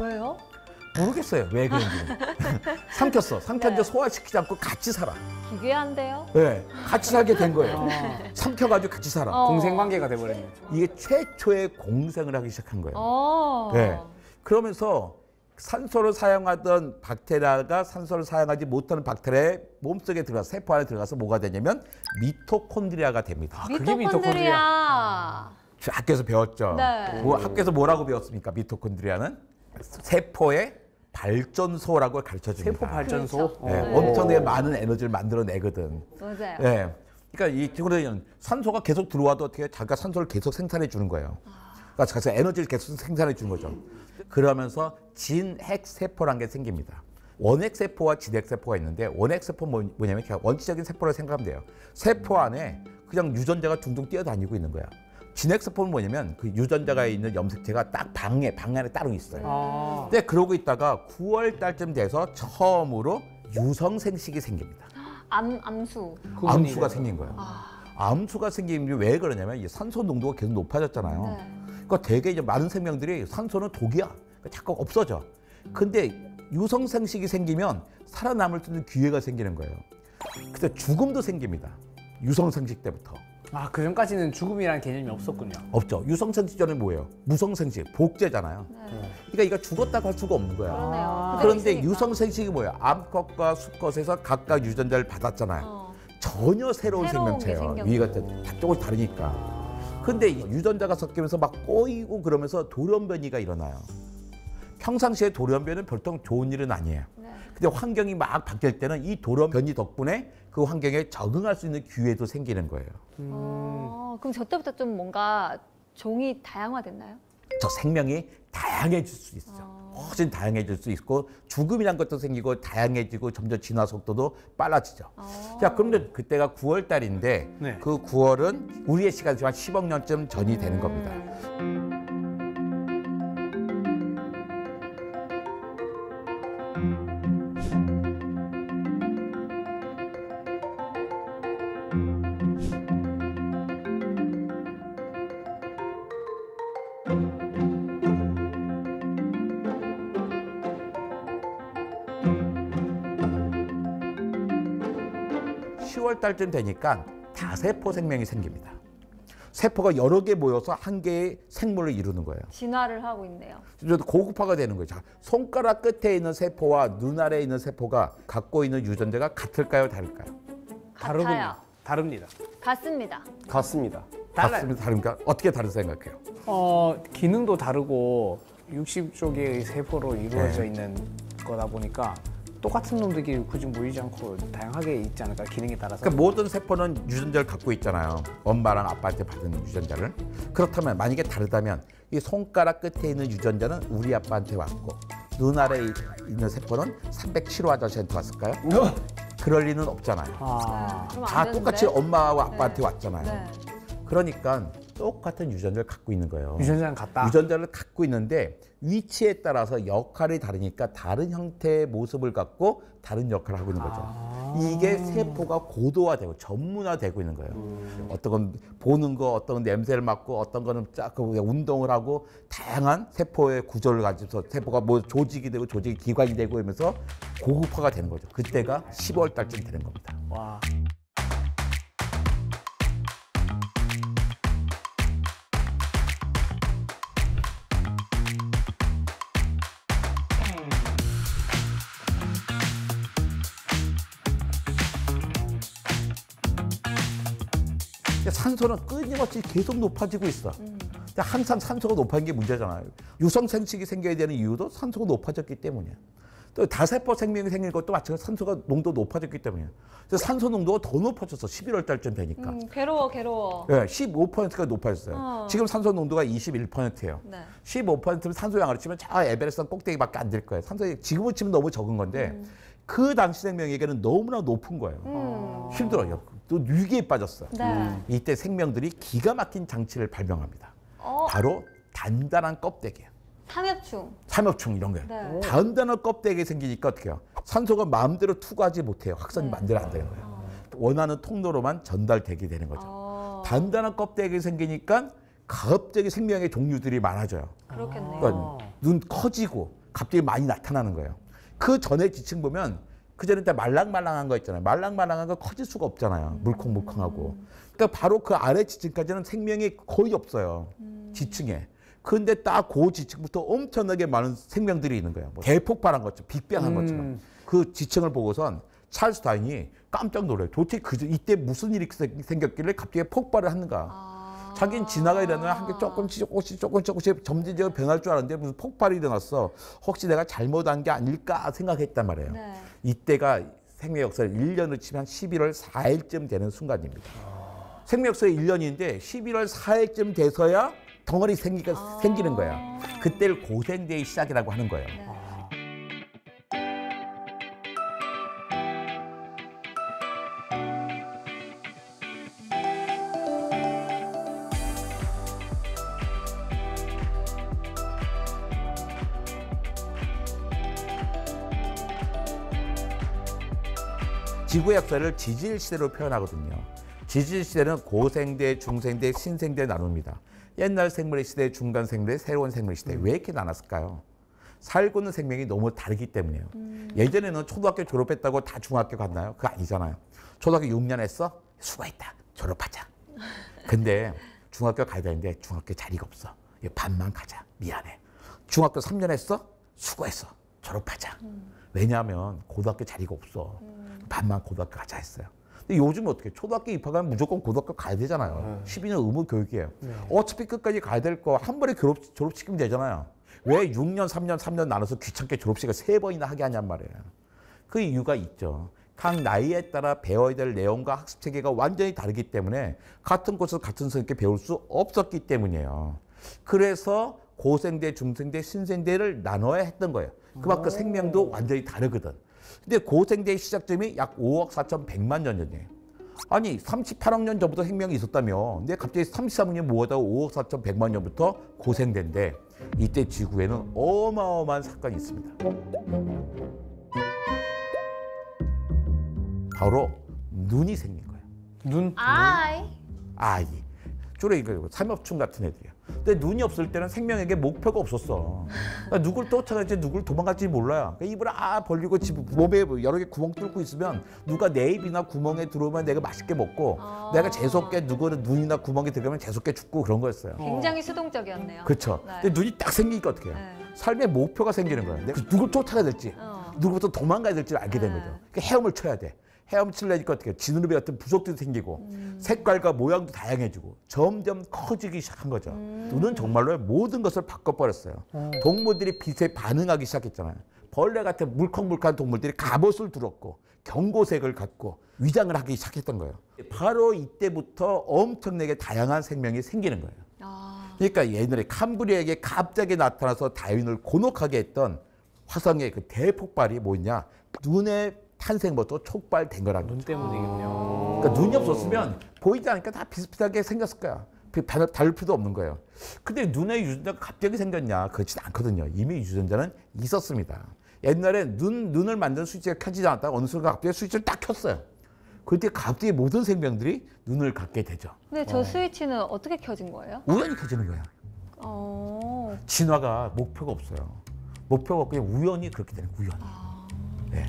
왜요? 모르겠어요. 왜 그런지. 삼켰어. 삼켰는데 네. 소화시키지 않고 같이 살아. 기괴한데요? 네, 같이 살게 된 거예요. 삼켜가지고 같이 살아. 공생관계가 돼버렸네요. 이게 최초의 공생을 하기 시작한 거예요. 어. 네. 그러면서 산소를 사용하던 박테리아가 산소를 사용하지 못하는 박테리아의 몸속에 들어가서 세포 안에 들어가서 뭐가 되냐면 미토콘드리아가 됩니다. 그게 미토콘드리아. 학교에서 배웠죠. 네. 학교에서 뭐라고 배웠습니까? 미토콘드리아는 세포의 발전소라고 가르쳐 줍니다. 세포 발전소. 네, 네. 엄청나게 많은 에너지를 만들어내거든. 맞아요. 네. 그러니까 이 친구들은 산소가 계속 들어와도 어떻게 자기가 산소를 계속 생산해 주는 거예요. 그러니까 자기가 에너지를 계속 생산해 주는 거죠. 그러면서 진핵세포라는 게 생깁니다. 원핵세포와 진핵세포가 있는데 원핵세포는 뭐냐면 그냥 원시적인 세포라고 생각하면 돼요. 세포 안에 그냥 유전자가 둥둥 뛰어다니고 있는 거야. 진핵세포는 뭐냐면 그 유전자가 있는 염색체가 딱 방 안에 따로 있어요. 근데 그러고 있다가 9월 달쯤 돼서 처음으로 유성생식이 생깁니다. 암수. 암수가 생긴 거예요. 암수가 생긴 게 왜 그러냐면 이 산소 농도가 계속 높아졌잖아요. 네. 그러니까 되게 이제 많은 생명들이 산소는 독이야. 그러니까 자꾸 없어져. 근데 유성생식이 생기면 살아남을 수 있는 기회가 생기는 거예요. 그래서 죽음도 생깁니다. 유성생식 때부터. 아, 그 전까지는 죽음이라는 개념이 없었군요. 없죠. 유성생식 전에 뭐예요? 무성생식, 복제잖아요. 그러니까 이거 죽었다고 할 수가 없는 거야. 그러네요. 그대로 그런데 있으니까. 유성생식이 뭐예요? 암컷과 수컷에서 각각 유전자를 받았잖아요. 전혀 새로운 새로운 게 생명체예요. 생겼고. 위가 다 조금씩 다르니까. 근데 이 유전자가 섞이면서 막 꼬이고 그러면서 돌연변이가 일어나요. 평상시에 돌연변은 보통 좋은 일은 아니에요. 네. 근데 환경이 막 바뀔 때는 이 돌연 변이 덕분에 그 환경에 적응할 수 있는 기회도 생기는 거예요. 그럼 저 때부터 좀 뭔가 종이 다양화됐나요? 저 생명이 다양해질 수 있어요. 훨씬 다양해질 수 있고 죽음이란 것도 생기고 다양해지고 점점 진화 속도도 빨라지죠. 자, 그런데 그때가 9월 달인데 네. 그 9월은 우리의 시간이지만 10억 년쯤 전이 되는 겁니다. 10월 달쯤 되니까 다세포 생명이 생깁니다. 세포가 여러 개 모여서 한 개의 생물을 이루는 거예요. 진화를 하고 있네요. 좀 고급화가 되는 거예요. 자, 손가락 끝에 있는 세포와 눈 아래에 있는 세포가 갖고 있는 유전자가 같을까요, 다를까요? 같아요. 다릅니다. 같습니다. 같습니다. 달라요. 같습니다. 다른가? 어떻게 다른 생각해요? 기능도 다르고 60쪽의 세포로 이루어져 네. 있는 거다 보니까 똑같은 놈들끼리 굳이 모이지 않고 다양하게 있지 않을까, 기능에 따라서. 그러니까 모든 세포는 유전자를 갖고 있잖아요. 엄마랑 아빠한테 받은 유전자를. 그렇다면 만약에 다르다면 이 손가락 끝에 있는 유전자는 우리 아빠한테 왔고 눈 아래에 있는 세포는 307호 아저씨한테 왔을까요? 그럴 리는 없잖아요. 그럼 안 다 되는데? 똑같이 엄마와 아빠한테 네. 왔잖아요. 네. 그러니까 똑같은 유전자를 갖고 있는 거예요. 유전자는 같다. 유전자를 갖고 있는데 위치에 따라서 역할이 다르니까 다른 형태의 모습을 갖고 다른 역할을 하고 있는 거죠. 이게 세포가 고도화되고 전문화되고 있는 거예요. 어떤 건 보는 거, 어떤 건 냄새를 맡고, 어떤 거는 운동을 하고 다양한 세포의 구조를 가지고서 세포가 뭐 조직이 되고 조직이 기관이 되고 이러면서 고급화가 되는 거죠. 그때가 10월 달쯤 되는 겁니다. 와. 산소는 끊임없이 계속 높아지고 있어. 근데 항상 산소가 높아진 게 문제잖아요. 유성 생식이 생겨야 되는 이유도 산소가 높아졌기 때문이야. 또 다세포 생명이 생긴 것도 마찬가지로 산소가 농도 높아졌기 때문이야. 그래서 산소 농도가 더 높아졌어. 11월 달쯤 되니까. 괴로워. 네, 15%가 높아졌어요. 지금 산소 농도가 21%예요. 네. 15%면 산소 양으로 치면 저 에베레스트 꼭대기밖에 안 될 거예요. 산소 지금은 치면 너무 적은 건데 그 당시 생명에게는 너무나 높은 거예요. 힘들어요. 또 위기에 빠졌어. 네. 이때 생명들이 기가 막힌 장치를 발명합니다. 바로 단단한 껍데기예요. 삼엽충. 삼엽충 이런 거예요. 네. 단단한 껍데기 생기니까 어떻게 해요? 산소가 마음대로 투과하지 못해요. 확산이 마음대로 안 되는 거예요. 원하는 통로로만 전달되게 되는 거죠. 단단한 껍데기 생기니까 갑자기 생명의 종류들이 많아져요. 그렇겠네요. 그러니까 눈 커지고 갑자기 많이 나타나는 거예요. 그 전에 지층 보면 그 전에 말랑말랑한 거 있잖아요. 말랑말랑한 거 커질 수가 없잖아요. 물컹물컹하고. 그러니까 바로 그 아래 지층까지는 생명이 거의 없어요. 지층에. 근데 딱 그 지층부터 엄청나게 많은 생명들이 있는 거예요. 뭐 대폭발한 것처럼, 빅뱅한 것처럼. 그 지층을 보고선 찰스 다윈이 깜짝 놀라요. 도대체 이때 무슨 일이 생겼길래 갑자기 폭발을 하는가. 자기는 진화가 일어나면 한 개 조금씩 점진적으로 변할 줄 알았는데 무슨 폭발이 일어났어. 혹시 내가 잘못한 게 아닐까 생각했단 말이에요. 네. 이때가 생명 역사를 1년으로 치면 11월 4일쯤 되는 순간입니다. 생명 역사의 1년인데 11월 4일쯤 돼서야 덩어리 생기는 거야. 그때를 고생대의 시작이라고 하는 거예요. 네. 지구의 역사를 지질 시대로 표현하거든요. 지질 시대는 고생대, 중생대, 신생대 나눕니다. 옛날 생물의 시대, 중간 생물의 새로운 생물의 시대. 왜 이렇게 나눴을까요? 살고 있는 생명이 너무 다르기 때문이에요. 예전에는 초등학교 졸업했다고 다 중학교 갔나요? 그거 아니잖아요. 초등학교 6년 했어? 수고했다. 졸업하자. 근데 중학교 가야 되는데 중학교 자리가 없어. 반만 가자. 미안해. 중학교 3년 했어? 수고했어. 졸업하자. 왜냐하면 고등학교 자리가 없어. 반만 고등학교 가자 했어요. 근데 요즘 어떻게 초등학교 입학하면 무조건 고등학교 가야 되잖아요. 12년 의무 교육이에요. 어차피 끝까지 가야 될 거 한 번에 졸업시키면 되잖아요. 왜 6년, 3년 나눠서 귀찮게 졸업식을 3번이나 하게 하냔 말이에요. 그 이유가 있죠. 각 나이에 따라 배워야 될 내용과 학습 체계가 완전히 다르기 때문에 같은 곳에서 같은 선생님께 배울 수 없었기 때문이에요. 그래서 고생대, 중생대, 신생대를 나눠야 했던 거예요. 그만큼 생명도 완전히 다르거든. 근데 고생대의 시작점이 약 5억 4,100만 년 전이에요. 아니 38억 년 전부터 생명이 있었다며. 근데 갑자기 33년 모아다가 5억 4,100만 년부터 고생대인데 이때 지구에는 어마어마한 사건이 있습니다. 바로 눈이 생긴 거예요. 눈? 아이. 주로 이거 삼엽충 같은 애들이야. 근데 눈이 없을 때는 생명에게 목표가 없었어. 그러니까 누굴 쫓아갈지 누굴 도망갈지 몰라요. 그러니까 입을 벌리고 집 몸에 여러 개 구멍 뚫고 있으면 누가 내 입이나 구멍에 들어오면 내가 맛있게 먹고 내가 재수없게 누구는 눈이나 구멍에 들어가면 재수없게 죽고 그런 거였어요. 굉장히 수동적이었네요. 그렇죠. 네. 근데 눈이 딱 생기니까 어떻게 해요? 네. 삶의 목표가 생기는 거예요. 내가 누굴 쫓아가야 될지 누구부터 도망가야 될지 알게 된 네. 거죠. 그러니까 헤엄을 쳐야 돼. 헤엄 치려니까 어떻게 지느러미 같은 부속도 생기고 색깔과 모양도 다양해지고 점점 커지기 시작한 거죠. 눈은 정말로 모든 것을 바꿔버렸어요. 동물들이 빛에 반응하기 시작했잖아요. 벌레 같은 물컹물컹한 동물들이 갑옷을 두렀고 경고색을 갖고 위장을 하기 시작했던 거예요. 바로 이때부터 엄청나게 다양한 생명이 생기는 거예요. 그러니까 옛날에 캄브리아에게 갑자기 나타나서 다윈을 곤혹하게 했던 화성의 그 대폭발이 뭐냐? 눈의 탄생부터 촉발된 거라는 눈 거죠. 때문이군요. 그러니까 눈이 없었으면 보이지 않으니까 다 비슷비슷하게 생겼을 거야. 다를 필요도 없는 거예요. 근데 눈에 유전자가 갑자기 생겼냐? 그렇지는 않거든요. 이미 유전자는 있었습니다. 옛날에 눈을 만드는 스위치가 켜지지 않았다가 어느 순간 갑자기 스위치를 딱 켰어요. 그때 갑자기 모든 생명들이 눈을 갖게 되죠. 근데 저 스위치는 어떻게 켜진 거예요? 우연히 켜지는 거야. 진화가 목표가 없어요. 목표가 없고 그냥 우연히 그렇게 되는 거예요. 우연히. 네.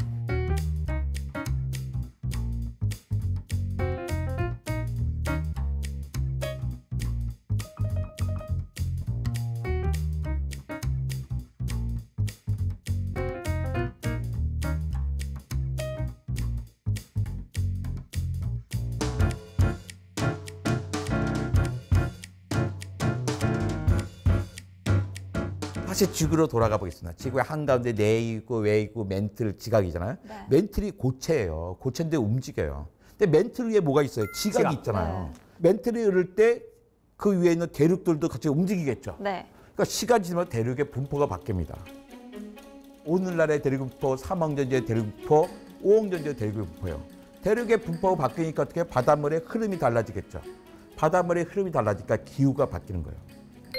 다시 지구로 돌아가 보겠습니다. 지구의 한가운데 내에 있고 외에 있고 멘틀 지각이잖아요. 네. 멘틀이 고체예요. 고체인데 움직여요. 근데 멘틀 위에 뭐가 있어요? 지각이 있잖아요. 멘틀이 흐를 때 그 위에 있는 대륙들도 같이 움직이겠죠. 네. 그러니까 시간이 지나면 대륙의 분포가 바뀝니다. 오늘날의 대륙 분포, 3억 년 전의 대륙 분포, 5억 년 전의 대륙 분포예요. 대륙의 분포가 바뀌니까 어떻게 바닷물의 흐름이 달라지겠죠. 바닷물의 흐름이 달라지니까 기후가 바뀌는 거예요.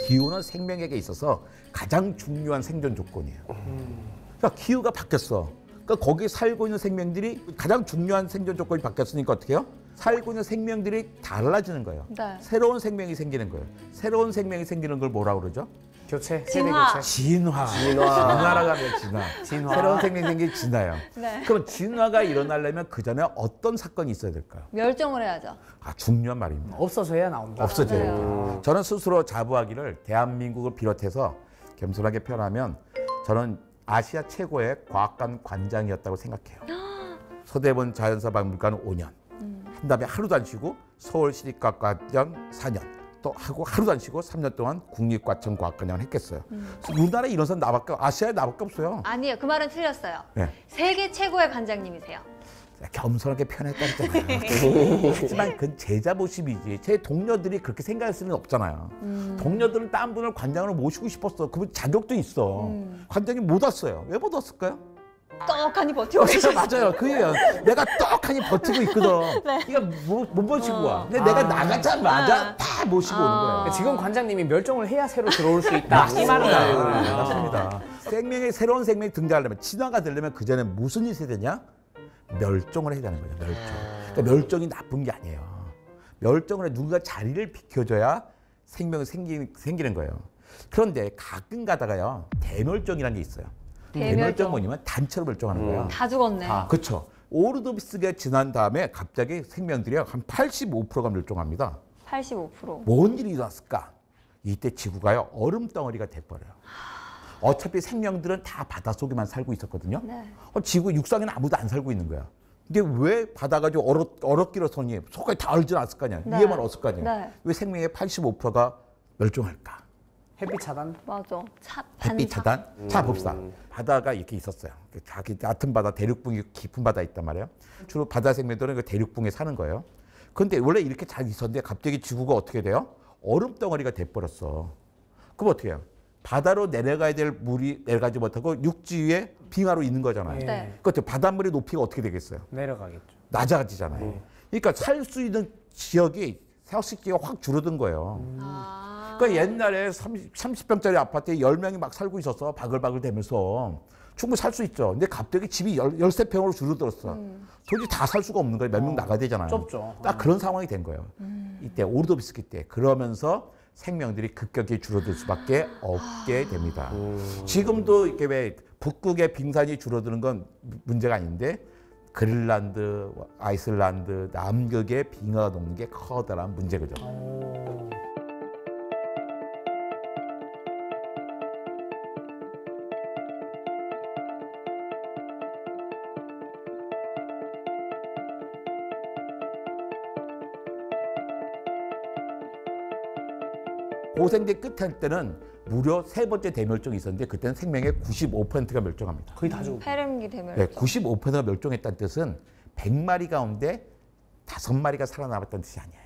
기후는 생명에게 있어서 가장 중요한 생존 조건이에요. 그러니까 기후가 바뀌었어. 그러니까 거기 살고 있는 생명들이 가장 중요한 생존 조건이 바뀌었으니까 어떻게 해요? 살고 있는 생명들이 달라지는 거예요. 네. 새로운 생명이 생기는 거예요. 새로운 생명이 생기는 걸 뭐라고 그러죠? 교체, 세대 진화. 교체. 진화라고 하면 진화. 새로운 생명이 생긴 진화예요. 네. 그럼 진화가 일어나려면 그 전에 어떤 사건이 있어야 될까요? 멸종을 해야죠. 중요한 말입니다. 없어져야 나온다. 없어져요. 맞아요. 저는 스스로 자부하기를 대한민국을 비롯해서 겸손하게 표현하면 저는 아시아 최고의 과학관 관장이었다고 생각해요. 서대문 자연사박물관 5년, 한 다음에 하루도 안 쉬고 서울시립과학관 4년, 또 하고 하루도 안 쉬고 3년 동안 국립과천과학관장을 했겠어요. 우리나라에 이런 사람 나밖에, 아시아에 나밖에 없어요. 아니에요. 그 말은 틀렸어요. 네. 세계 최고의 관장님이세요. 겸손하게 표현했다 했잖아요. 하지만 그건 제 자부심이지. 제 동료들이 그렇게 생각할 수는 없잖아요. 동료들은 딴 분을 관장으로 모시고 싶었어. 그분 자격도 있어. 관장이 못 왔어요. 왜 못 왔을까요? 떡하니 버티고 계셨어요. 맞아요. 그게요. 내가 떡하니 버티고 있거든. 그러니까 못 모시고 와. 근데 내가 나가자마자 다 모시고 오는 거예요. 지금 관장님이 멸종을 해야 새로 들어올 수 있다. 이 말은 네, 맞습니다. 생명의 새로운 생명이 등장하려면, 진화가 되려면 그 전에 무슨 일이 있어야 되냐? 멸종을 해야 되는 거죠. 멸종. 그러니까 멸종이 나쁜 게 아니에요. 멸종을 해 누군가 자리를 비켜줘야 생명이 생기는 거예요. 그런데 가끔 가다가요, 대멸종이라는 게 있어요. 대멸종 뭐냐면 단체로 멸종하는 거예요. 다 죽었네. 그렇죠. 오르도비스가 지난 다음에 갑자기 생명들이 한 85%가 멸종합니다. 85%. 뭔 일이 일어났을까? 이때 지구가요, 얼음덩어리가 돼버려요. 어차피 생명들은 다 바닷속에만 살고 있었거든요. 네. 지구 육상에는 아무도 안 살고 있는 거야. 근데 왜 바다 가지고 얼었기로서니 속까지 다 얼지 않았을 거 아니야. 네. 위에만 얼었을 거 아니야. 네. 왜 생명의 85%가 멸종할까? 햇빛 차단? 맞아. 햇빛 차단? 자 봅시다. 바다가 이렇게 있었어요. 자기 얕은 바다, 대륙붕이 깊은 바다 있단 말이에요. 주로 바다 생명들은 그 대륙붕에 사는 거예요. 그런데 원래 이렇게 잘 있었는데 갑자기 지구가 어떻게 돼요? 얼음 덩어리가 돼버렸어. 그럼 어떻게 해요? 바다로 내려가야 될 물이 내려가지 못하고 육지 위에 빙하로 있는 거잖아요. 네. 그렇죠. 바닷물의 높이가 어떻게 되겠어요? 내려가겠죠. 낮아지잖아요. 그러니까 살 수 있는 지역이 생활식지가 확 줄어든 거예요. 아. 그러니까 옛날에 30평짜리 아파트에 10명이 막 살고 있었어. 바글바글 대면서. 충분히 살 수 있죠. 근데 갑자기 집이 13평으로 줄어들었어. 도저히 다 살 수가 없는 거예요. 몇 명 나가야 되잖아요. 좁죠. 딱 그런 상황이 된 거예요. 이때 오르도비스키 때. 그러면서 생명들이 급격히 줄어들 수밖에 없게 됩니다. 지금도 이렇게 왜 북극의 빙산이 줄어드는 건 문제가 아닌데 그린란드, 아이슬란드, 남극의 빙하가 녹는 게 커다란 문제거죠. 고생대 끝에 할 때는 무려 3번째 대멸종이 있었는데 그때는 생명의 95%가 멸종합니다. 거의 다 죽고. 페름기 대멸. 네, 95%가 멸종했다는 뜻은 100마리 가운데 5마리가 살아남았다는 뜻이 아니에요.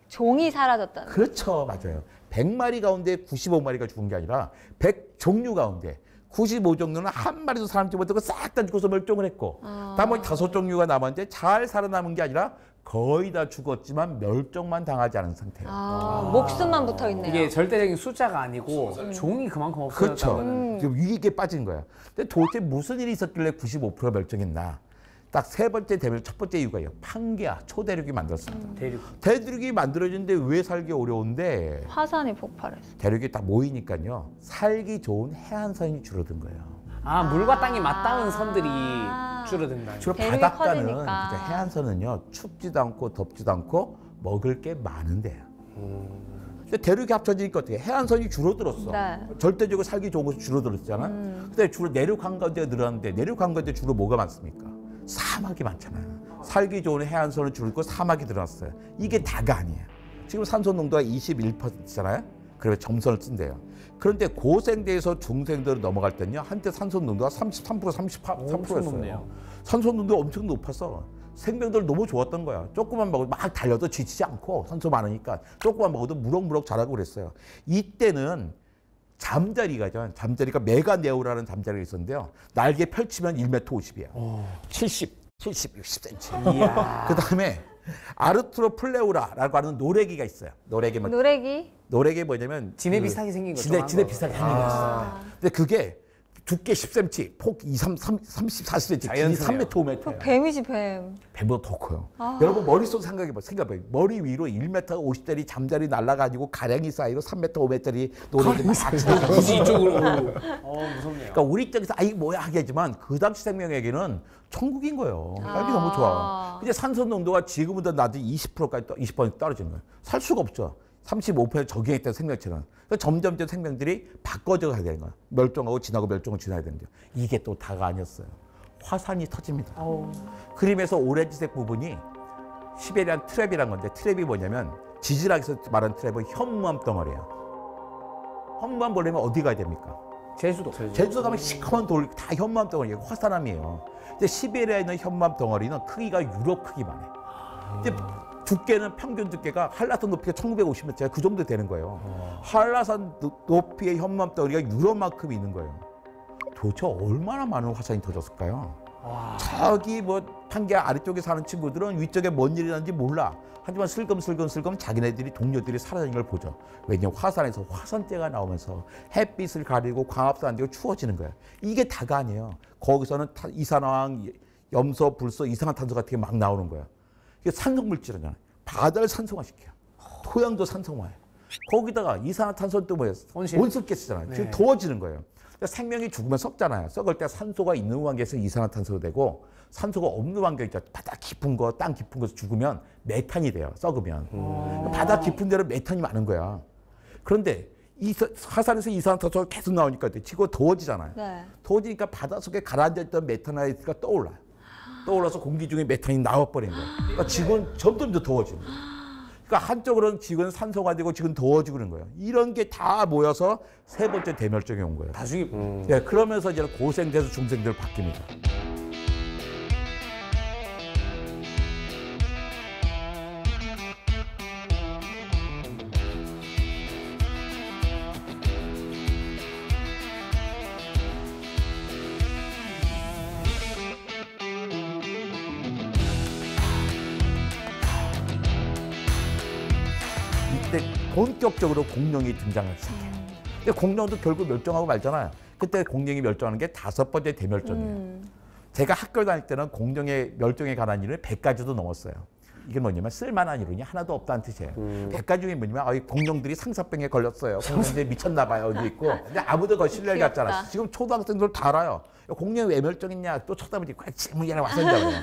종이 사라졌다는. 그렇죠. 맞아요. 100마리 가운데 95마리가 죽은 게 아니라 100종류 가운데 95종류는 한 마리도 살아남지 못하고 싹 다 죽어서 멸종을 했고 나머지 5종류가 남았는데 잘 살아남은 게 아니라 거의 다 죽었지만 멸종만 당하지 않은 상태예요. 목숨만 붙어 있네요. 이게 절대적인 숫자가 아니고 종이 그만큼 그렇죠. 없어졌다는. 지금 위기에 빠진 거야. 근데 도대체 무슨 일이 있었길래 95%가 멸종했나? 딱 3번째 대멸 첫 번째 이유가 요 판게아 초대륙이 만들었습니다. 대륙이 만들어지는데 왜 살기 어려운데 화산이 폭발했어. 대륙이 딱 모이니까요 살기 좋은 해안선이 줄어든 거예요. 아, 물과 땅이 맞닿은 선들이 줄어든다. 주로 대륙이 바닷가는 커지니까. 이제 해안선은요 춥지도 않고 덥지도 않고 먹을 게 많은데요. 근데 대륙이 합쳐지니까 어떻게 해안선이 줄어들었어. 네. 절대적으로 살기 좋은 곳이 줄어들었잖아. 근데 주로 내륙 한가운데가 늘었는데 내륙 한가운데 주로 뭐가 많습니까? 사막이 많잖아요. 살기 좋은 해안선은 줄고 사막이 늘어났어요. 이게 다가 아니에요. 지금 산소 농도가 21%잖아요. 그래서 점선을 쓴대요. 그런데 고생대에서 중생대로 넘어갈 때는요. 한때 산소 농도가 33%, 34%였어요. 산소 농도가 엄청 높아서 생명들 너무 좋았던 거야. 조금만 먹어도 막 달려도 지치지 않고 산소 많으니까 조금만 먹어도 무럭무럭 자라고 그랬어요. 이때는 잠자리가 메가네오라는 잠자리가 있었는데요. 날개 펼치면 1m 50이에요. 70, 60cm. 이야. 그 다음에 아르트로플레우라라고 하는 노래기가 있어요. 노래기 노래기 뭐냐면 지네 비슷하게 생긴 거. 지네 비슷하게 생긴 거 있어요. 근데 그게 두께 10cm, 폭 40cm, 길이 3m, 5m예요. 뱀이지 뱀. 뱀보다 더 커요. 여러분 머릿속 생각해봐요. 머리 위로 1m 50짜리 잠자리 날아가지고 가랭이 사이로 3m, 5m짜리 노래기 막 굳이 이쪽으로. 무섭네요. 그러니까 우리 입장에서 아 이게 뭐야 하겠지만 그 당시 생명에게는 천국인 거예요. 살기 너무 좋아. 근데 산소 농도가 지금보다 낮은 20%까지 20% 떨어지는 거예요. 살 수가 없죠. 35% 적용했던 생명체는. 그러니까 점점 생명들이 바꿔져 가야 되는 거야. 멸종하고 지나고 멸종을 지나야 되는데 이게 또 다가 아니었어요. 화산이 터집니다. 그림에서 오렌지색 부분이 시베리안 트랩이란 건데 트랩이 뭐냐면 지질학에서 말하는 트랩은 현무암 덩어리예요. 현무암 보려면 어디 가야 됩니까? 제주도. 제주도 가면 시커먼 돌 다 현무암 덩어리예요. 화산암이에요. 근데 시베리아에 있는 현무암 덩어리는 크기가 유럽 크기만 해. 근데 두께는 평균 두께가 한라산 높이가 1950m짜리 그 정도 되는 거예요. 한라산 높이의 현무암 덩어리가 유럽만큼 있는 거예요. 도대체 얼마나 많은 화산이 터졌을까요? 저기 뭐 판게아 아래쪽에 사는 친구들은 위쪽에 뭔 일이 나는지 몰라. 하지만 슬금슬금 자기네들이 동료들이 사라지는 걸 보죠. 왜냐면 화산에서 화산재가 나오면서 햇빛을 가리고 광합성 안 되고 추워지는 거예요. 이게 다가 아니에요. 거기서는 이산화황, 염소, 불소, 이산화탄소 같은 게 막 나오는 거예요. 이게 산성물질이잖아요. 바다를 산성화시켜요. 토양도 산성화해요. 거기다가 이산화탄소는 또 뭐예요? 온실가스잖아요. 네. 지금 더워지는 거예요. 생명이 죽으면 썩잖아요. 썩을 때 산소가 있는 환경에서 이산화탄소가 되고 산소가 없는 환경 있죠. 바다 깊은 거, 땅 깊은 곳에서 죽으면 메탄이 돼요. 썩으면. 바다 깊은 데는 메탄이 많은 거야. 그런데 화산에서 이산화탄소가 계속 나오니까 지구가 더워지잖아요. 네. 더워지니까 바닷속에 가라앉아있던 메탄하이트가 떠올라요. 떠올라서 공기 중에 메탄이 나와버린 거예요. 그러니까 지구는 점점 더 더워지는 거예요. 그러니까 한쪽으로는 지구는 산소가 되고 지구는 더워지고 그런 거예요. 이런 게 다 모여서 세 번째 대멸종이 온 거예요. 다 죽이. 네, 그러면서 이제 고생돼서 중생들 바뀝니다. 이때 본격적으로 공룡이 등장을 시작해요. 근데 공룡도 결국 멸종하고 말잖아요. 그때 공룡이 멸종하는 게 5번째 대멸종이에요. 제가 학교 다닐 때는 공룡의 멸종에 관한 이론이 100가지도 넘었어요. 이게 뭐냐면 쓸만한 이론이 하나도 없다는 뜻이에요. 100가지 중에 뭐냐면 공룡들이 상사병에 걸렸어요. 공룡들이 미쳤나 봐요. 어디 있고. 근데 아무도 그걸 신뢰를 갖지 않았어. 지금 초등학생들 다 알아요. 공룡이 왜 멸종했냐 또 쳐다보니 질문이랑 왔었냐고요.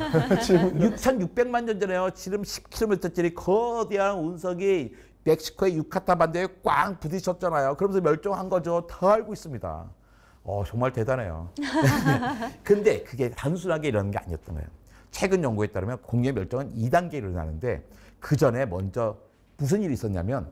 6,600만 년 전에요. 지름 10km짜리 거대한 운석이 멕시코의 유카탄 반도에 꽝 부딪혔잖아요. 그러면서 멸종한 거죠. 다 알고 있습니다. 정말 대단해요. 근데 그게 단순하게 이러는 게 아니었던 거예요. 최근 연구에 따르면 공룡의 멸종은 2단계로 일어나는데 그 전에 먼저 무슨 일이 있었냐면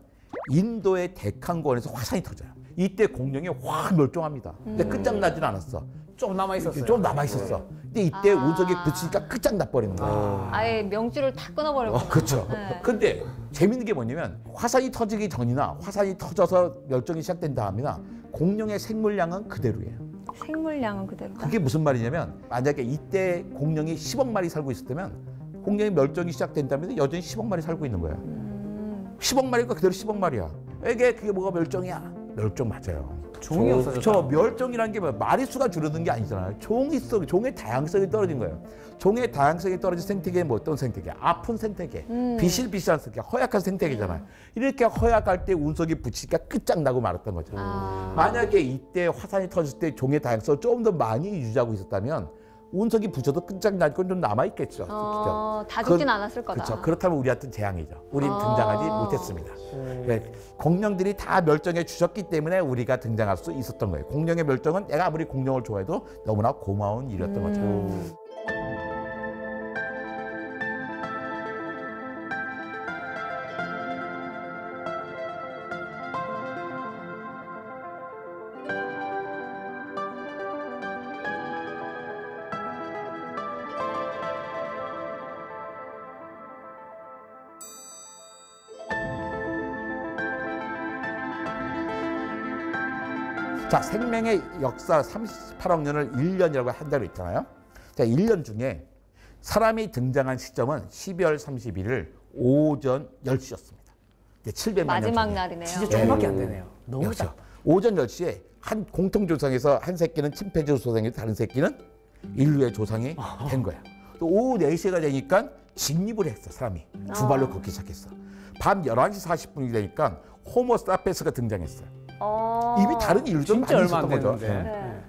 인도의 데칸고원에서 화산이 터져요. 이때 공룡이 확 멸종합니다. 근데 끝장나진 않았어. 좀 남아있었어요. 좀 남아있었어. 근데 이때 운석이 붙이니까 끝장나버리는 거예요. 아예 명줄을 다 끊어버렸구나. 그렇죠. 네. 근데 재밌는 게 뭐냐면 화산이 터지기 전이나 화산이 터져서 멸종이 시작된 다음이나 공룡의 생물량은 그대로예요. 생물량은 그대로다. 그게 무슨 말이냐면 만약에 이때 공룡이 10억 마리 살고 있었다면 공룡의 멸종이 시작된다면 여전히 10억 마리 살고 있는 거예요. 10억 마리가 그대로 10억 마리야. 그게 뭐가 멸종이야? 멸종 맞아요. 종이 없어졌다. 저 멸종이라는 게 마리수가 줄어든 게 아니잖아요. 종의 다양성이 떨어진 거예요. 종의 다양성이 떨어진 생태계는 뭐 어떤 생태계? 아픈 생태계, 비실비실한 생태계, 허약한 생태계잖아요. 이렇게 허약할 때 운석이 붙이니까 끝장나고 말았던 거죠. 만약에 이때 화산이 터졌을 때 종의 다양성을 조금 더 많이 유지하고 있었다면 운석이 붙여도 끝장날 건 좀 남아있겠죠. 다 죽진 않았을 거다. 그렇죠. 그렇다면 우리한테는 재앙이죠. 우린 등장하지 못했습니다. 네, 공룡들이 다 멸종해 주셨기 때문에 우리가 등장할 수 있었던 거예요. 공룡의 멸종은 내가 아무리 공룡을 좋아해도 너무나 고마운 일이었던 거죠. 자, 생명의 역사 38억 년을 1년이라고 한다고 했잖아요. 자, 1년 중에 사람이 등장한 시점은 12월 31일 오전 10시였습니다. 700만 년 마지막 전에. 날이네요. 진짜 조금밖에 안 되네요. 너무 그렇죠. 작. 오전 10시에 한 공통조상에서 한 새끼는 침팬지 조상이 다른 새끼는 인류의 조상이 된 거야. 또 오후 4시가 되니까 직립을 했어, 사람이. 두 발로 걷기 시작했어. 밤 11시 40분이 되니까 호모 사피엔스가 등장했어요. 이미 다른 인류도 진짜 많이 얼마 안 있었던 거죠. 됐는데. 네.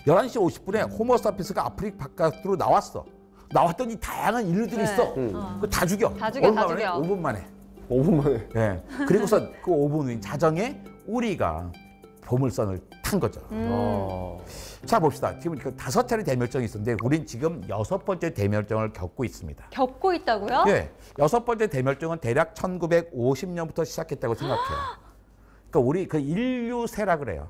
11시 50분에 호모 사피엔스가 아프리카 바깥으로 나왔어. 나왔더니 다양한 인류들이 네. 있어. 그거 다 죽여. 다 죽여, 얼마 다 만에? 죽여. 5분 만에. 5분 만에. 예. 그리고서 그 5분 후인 자정에 우리가 보물선을 탄 거죠. 자, 봅시다. 지금 그 5차례 대멸종이 있었는데 우린 지금 6번째 대멸종을 겪고 있습니다. 겪고 있다고요? 예. 6번째 대멸종은 대략 1950년부터 시작했다고 생각해요. 그러니까 우리 그 인류세라 그래요.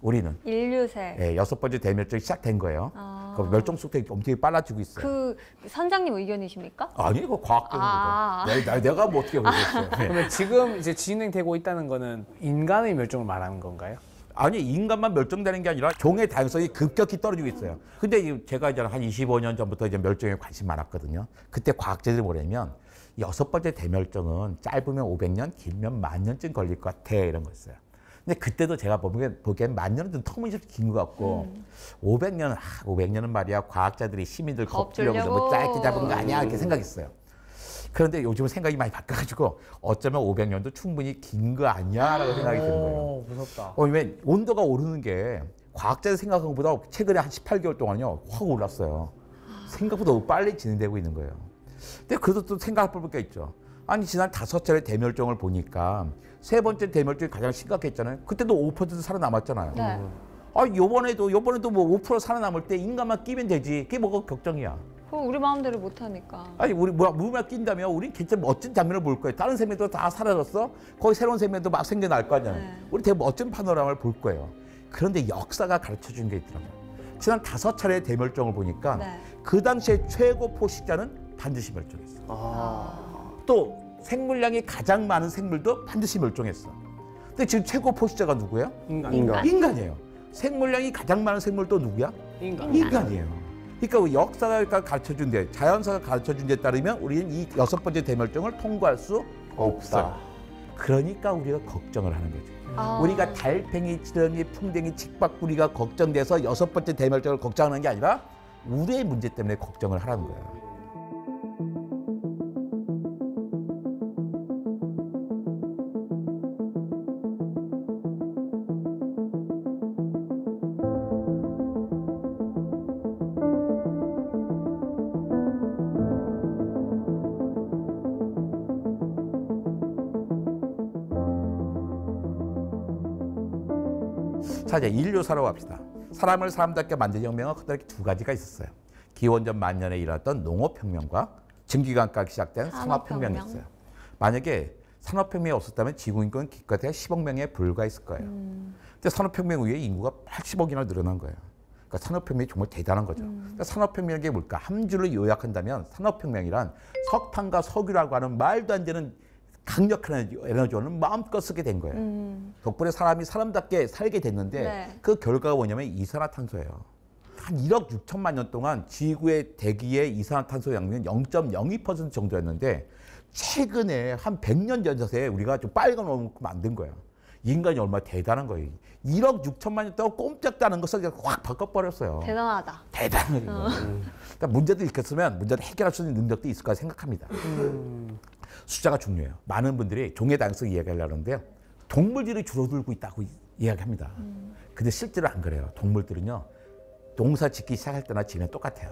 우리는. 인류세. 예, 6번째 대멸종이 시작된 거예요. 그 멸종 속도가 엄청 빨라지고 있어요. 그 선장님 의견이십니까? 아니, 그거 과학적인 거죠. 내가 뭐 어떻게 모르겠어요. 예. 그러면 지금 이제 진행되고 있다는 거는 인간의 멸종을 말하는 건가요? 아니, 인간만 멸종되는 게 아니라 종의 다양성이 급격히 떨어지고 있어요. 근데 제가 이제 한 25년 전부터 이제 멸종에 관심 많았거든요. 그때 과학자들이 뭐냐면 6번째 대멸종은 짧으면 500년, 길면 10,000년쯤 걸릴 것 같아, 이런 거였어요. 근데 그때도 제가 보기엔 10,000년은 좀 터무니없이 긴 것 같고 500년은 말이야 과학자들이 시민들 겁주려고 뭐 짧게 잡은 거 아니야 이렇게 생각했어요. 그런데 요즘은 생각이 많이 바뀌어가지고 어쩌면 500년도 충분히 긴 거 아니야라고 생각이 드는 거예요. 무섭다. 왜 온도가 오르는 게 과학자들 생각한 것보다 최근에 한 18개월 동안요 확 올랐어요. 생각보다 너무 빨리 진행되고 있는 거예요. 근데 그래도 또 생각할 게 있죠. 아니 지난 5차례 대멸종을 보니까 3번째 대멸종이 가장 심각했잖아요. 그때도 5% 살아남았잖아요. 네. 아 요번에도 뭐 5% 살아남을 때 인간만 끼면 되지. 그게 뭐가 걱정이야. 그거 우리 마음대로 못 하니까. 아니 우리 물만 낀다면 우린 굉장히 멋진 장면을 볼 거예요. 다른 생명도 다 사라졌어. 거기 새로운 생명도 막 생겨날 거 아니야. 네. 우리 되게 멋진 파노라마를 볼 거예요. 그런데 역사가 가르쳐 준 게 있더라고요. 지난 5차례의 대멸종을 보니까 네. 그 당시에 최고 포식자는 반드시 멸종했어. 또 생물량이 가장 많은 생물도 반드시 멸종했어. 근데 지금 최고 포식자가 누구예요? 인간. 인간이에요. 생물량이 가장 많은 생물도 누구야? 인간이에요. 그러니까 역사가 가르쳐준 데, 자연사가 가르쳐준 데 따르면 우리는 이 6번째 대멸종을 통과할 수 없어요. 그러니까 우리가 걱정을 하는 거죠. 우리가 달팽이, 지렁이, 풍뎅이, 직박구리가 걱정돼서 6번째 대멸종을 걱정하는 게 아니라 우리의 문제 때문에 걱정을 하라는 거예요. 자, 이제 인류사로 갑시다. 사람을 사람답게 만든 혁명은 크게 두 가지가 있었어요. 기원전 만년에 일어났던 농업혁명과 증기관과 시작된 산업혁명이 있어요. 만약에 산업혁명이 없었다면 지구 인구는 기껏해야 10억 명에 불과했을 거예요. 근데 산업혁명 이후에 인구가 80억이나 늘어난 거예요. 그러니까 산업혁명이 정말 대단한 거죠. 그러니까 산업혁명이 뭘까? 한 줄로 요약한다면 산업혁명이란 석탄과 석유라고 하는 말도 안 되는 강력한 에너지원을 마음껏 쓰게 된 거예요. 덕분에 사람이 사람답게 살게 됐는데 네. 그 결과가 뭐냐면 이산화탄소예요. 한 1억 6천만 년 동안 지구의 대기의 이산화탄소 양은 0.02% 정도였는데 최근에 한 100년 전에 우리가 좀 빨간 원을 만든 거예요. 인간이 얼마나 대단한 거예요. 1억 6천만 년 동안 꼼짝다는 것을 확 바꿔버렸어요. 대단하다. 대단한 거예요. 그러니까 문제도 있겠으면 문제를 해결할 수 있는 능력도 있을 거라 생각합니다. 숫자가 중요해요. 많은 분들이 종의 다양성 이야기하려고 하는데요. 동물들이 줄어들고 있다고 이야기합니다. 근데 실제로 안 그래요. 동물들은요. 농사 짓기 시작할 때나 지면 똑같아요.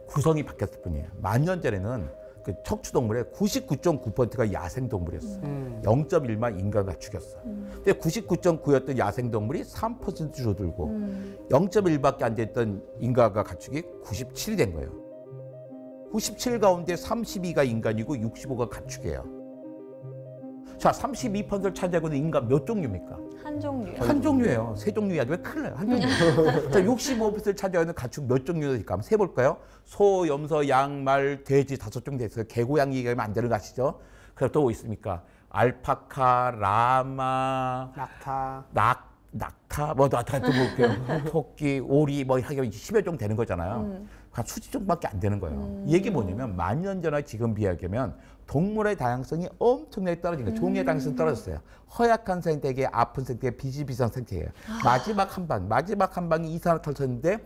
구성이 바뀌었을 뿐이에요. 만년 전에는 그 척추동물의 99.9%가 야생동물이었어요. 0.1만 인간을 죽였어. 근데 99.9였던 야생동물이 3% 줄어들고 0.1밖에 안 됐던 인간과 가축이 97이 된 거예요. 97 가운데 32가 인간이고 65가 가축이에요. 자, 32%를 차지하고 있는 인간 몇 종류입니까? 한 종류요. 한 종류예요. 세 종류 이야기하면 큰일 나요. 한 종류. 자, 65%를 차지하고 있는 가축 몇 종류가 될까? 한번 세볼까요? 소, 염소, 양, 말, 돼지 5종류 있어요. 개고양 얘기하면 안 되는 거 아시죠? 그리고 또 뭐 있습니까? 알파카, 라마, 낙타, 뭐 낙타 또 볼게요. 토끼, 오리 뭐 하게 10여 종 되는 거잖아요. 한 수십 종밖에 안 되는 거예요. 이 얘기 뭐냐면 만년 전에 지금 비하하면 동물의 다양성이 엄청나게 떨어진 거예요. 종의 다양성이 떨어졌어요. 허약한 생태계, 아픈 생태계, 비실비실한 생태계예요. 마지막 한 방이 이산화탄소인데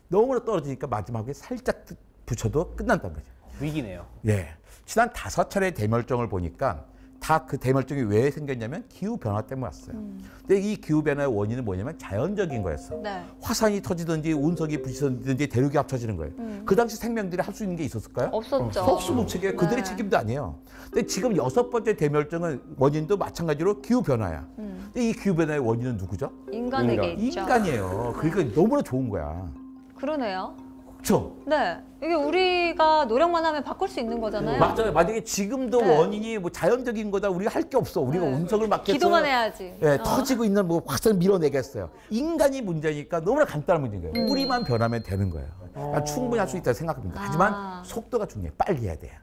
너무나 떨어지니까 마지막에 살짝 붙여도 끝난다는 거죠. 위기네요. 예. 지난 5차례 대멸종을 보니까 다 그 대멸종이 왜 생겼냐면 기후 변화 때문에 왔어요. 근데 이 기후 변화의 원인은 뭐냐면 자연적인 거였어. 네. 화산이 터지든지 운석이 부딪히든지 대륙이 합쳐지는 거예요. 그 당시 생명들이 할 수 있는 게 있었을까요? 없었죠. 속수무책이에요. 그들의 네. 책임도 아니에요. 근데 지금 6번째 대멸종은 원인도 마찬가지로 기후 변화야. 근데 이 기후 변화의 원인은 누구죠? 인간에게 있죠. 인간이에요. 그러니까 너무나 좋은 거야. 그러네요. 그렇죠? 네. 이게 우리가 노력만 하면 바꿀 수 있는 거잖아요. 맞아요. 만약에 지금도 네. 원인이 뭐 자연적인 거다 우리가 할 게 없어. 우리가 네. 운석을 막겠어요. 기도만 해야지. 예, 터지고 있는 뭐 화산을 밀어내겠어요. 인간이 문제니까 너무나 간단한 문제인 거예요. 우리만 변하면 되는 거예요. 충분히 할 수 있다고 생각합니다. 하지만 속도가 중요해요. 빨리 해야 돼요.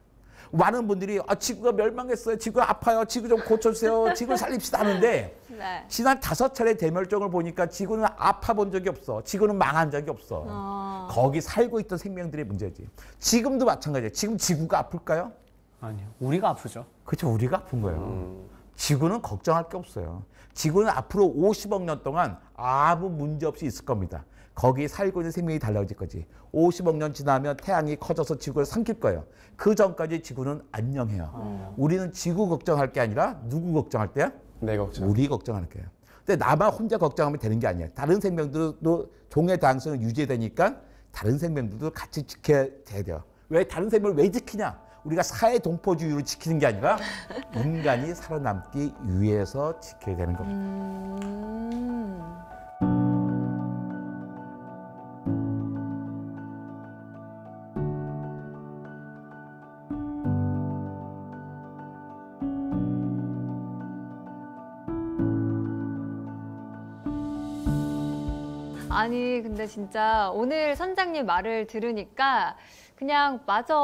많은 분들이 지구가 멸망했어요. 지구가 아파요. 지구 좀 고쳐주세요. 지구를 살립시다 하는데 네. 지난 5차례 대멸종을 보니까 지구는 아파 본 적이 없어. 지구는 망한 적이 없어. 거기 살고 있던 생명들의 문제지. 지금도 마찬가지예요. 지금 지구가 아플까요? 아니요. 우리가 아프죠. 그렇죠. 우리가 아픈 거예요. 지구는 걱정할 게 없어요. 지구는 앞으로 50억 년 동안 아무 문제 없이 있을 겁니다. 거기 살고 있는 생명이 달라질 거지. 50억 년 지나면 태양이 커져서 지구를 삼킬 거예요. 그 전까지 지구는 안녕해요. 우리는 지구 걱정할 게 아니라 누구 걱정할 때야? 내 걱정. 우리 걱정하는 거예요. 근데 나만 혼자 걱정하면 되는 게 아니에요. 다른 생명들도 종의 다양성을 유지되니까 다른 생명들도 같이 지켜야 돼요. 왜 다른 생명을 왜 지키냐? 우리가 사회 동포주의로 지키는 게 아니라 인간이 살아남기 위해서 지켜야 되는 겁니다. 아니, 근데 진짜 오늘 선장님 말을 들으니까 그냥 맞아.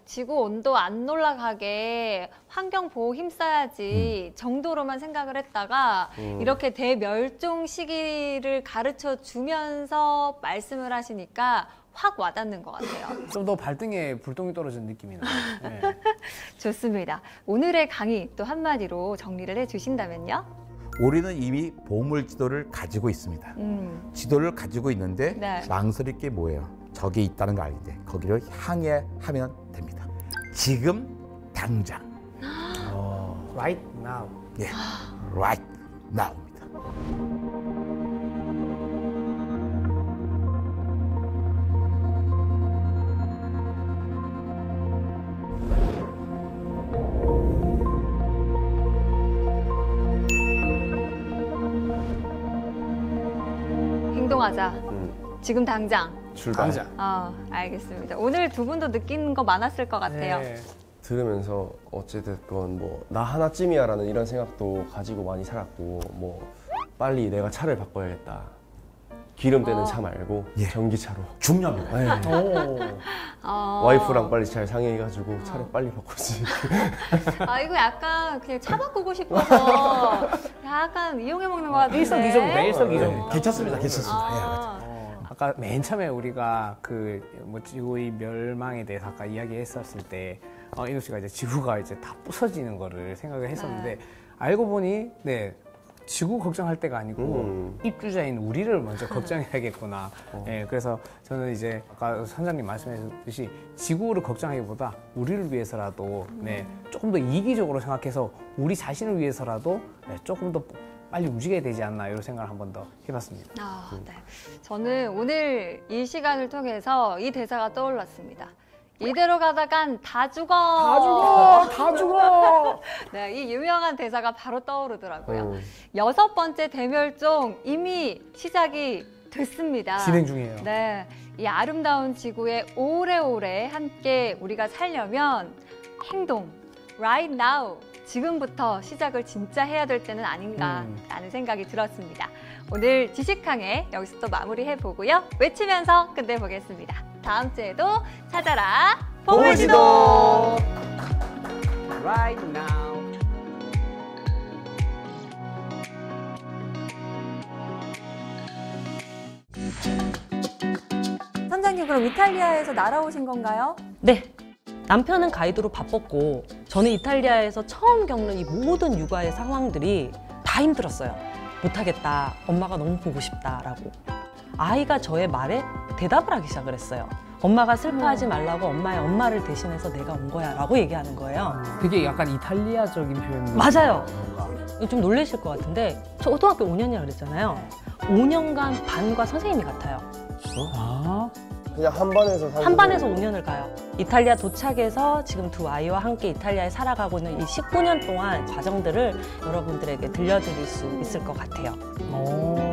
지구 온도 안 올라가게 환경 보호 힘써야지 정도로만 생각을 했다가 이렇게 대멸종 시기를 가르쳐 주면서 말씀을 하시니까 확 와닿는 것 같아요. 좀 더 발등에 불똥이 떨어진 느낌이 나요. 네. 좋습니다. 오늘의 강의 또 한마디로 정리를 해주신다면요? 우리는 이미 보물 지도를 가지고 있습니다. 지도를 가지고 있는데 네. 망설일 게 뭐예요? 저기 있다는 거 알는데 거기를 향해 하면 됩니다. 지금 당장. Right now. 예, right now입니다. 행동하자. 음, 지금 당장. 출발. 당장. 알겠습니다. 오늘 두 분도 느끼는 거 많았을 것 같아요. 네. 들으면서 어찌됐건 뭐 나 하나쯤이야라는 이런 생각도 가지고 많이 살았고 뭐 빨리 내가 차를 바꿔야겠다. 기름 떼는 차 말고 예. 전기차로. 중요합니다. 네. 어. 와이프랑 빨리 잘 상의해가지고 차를 빨리 바꿀 수 있게. 이거 약간 그냥 차 바꾸고 싶어서 약간 이용해 먹는 것 같은데. 일석이조입니다. 일석이조입니다. 괜찮습니다. 괜찮습니다. 아까 맨 처음에 우리가 그 뭐 지구의 멸망에 대해서 아까 이야기했었을 때 인호 씨가 이제 지구가 이제 다 부서지는 거를 생각을 했었는데 알고 보니 네 지구 걱정할 때가 아니고 입주자인 우리를 먼저 걱정해야겠구나. 네, 그래서 저는 이제 아까 선장님 말씀하셨듯이 지구를 걱정하기보다 우리를 위해서라도 네 조금 더 이기적으로 생각해서 우리 자신을 위해서라도 네, 조금 더 빨리 움직여야 되지 않나 이런 생각을 한 번 더 해봤습니다. 네. 저는 오늘 이 시간을 통해서 이 대사가 떠올랐습니다. 이대로 가다간 다 죽어. 다 죽어! 다 죽어! 네, 이 유명한 대사가 바로 떠오르더라고요. 6번째 대멸종 이미 시작이 됐습니다. 진행 중이에요. 네, 이 아름다운 지구에 오래오래 함께 우리가 살려면 행동, right now, 지금부터 시작을 진짜 해야 될 때는 아닌가라는 생각이 들었습니다. 오늘 지식항해 여기서 또 마무리해보고요. 외치면서 끝내보겠습니다. 다음 주에도 찾아라 보물지도! Right now. 선장님, 그럼 이탈리아에서 날아오신 건가요? 네. 남편은 가이드로 바빴고 저는 이탈리아에서 처음 겪는 이 모든 육아의 상황들이 다 힘들었어요. 못하겠다. 엄마가 너무 보고 싶다라고. 아이가 저의 말에 대답을 하기 시작을 했어요. 엄마가 슬퍼하지 말라고 엄마의 엄마를 대신해서 내가 온 거야 라고 얘기하는 거예요. 되게 약간 이탈리아적인 표현. 맞아요. 좀 놀라실 것 같은데 저 초등학교 5년이라 그랬잖아요. 5년간 반과 선생님이 같아요. 아, 그냥 한 반에서 한 반에서 5년을 가요. 이탈리아 도착해서 지금 두 아이와 함께 이탈리아에 살아가고 있는 이 19년 동안 과정들을 여러분들에게 들려드릴 수 있을 것 같아요. 오.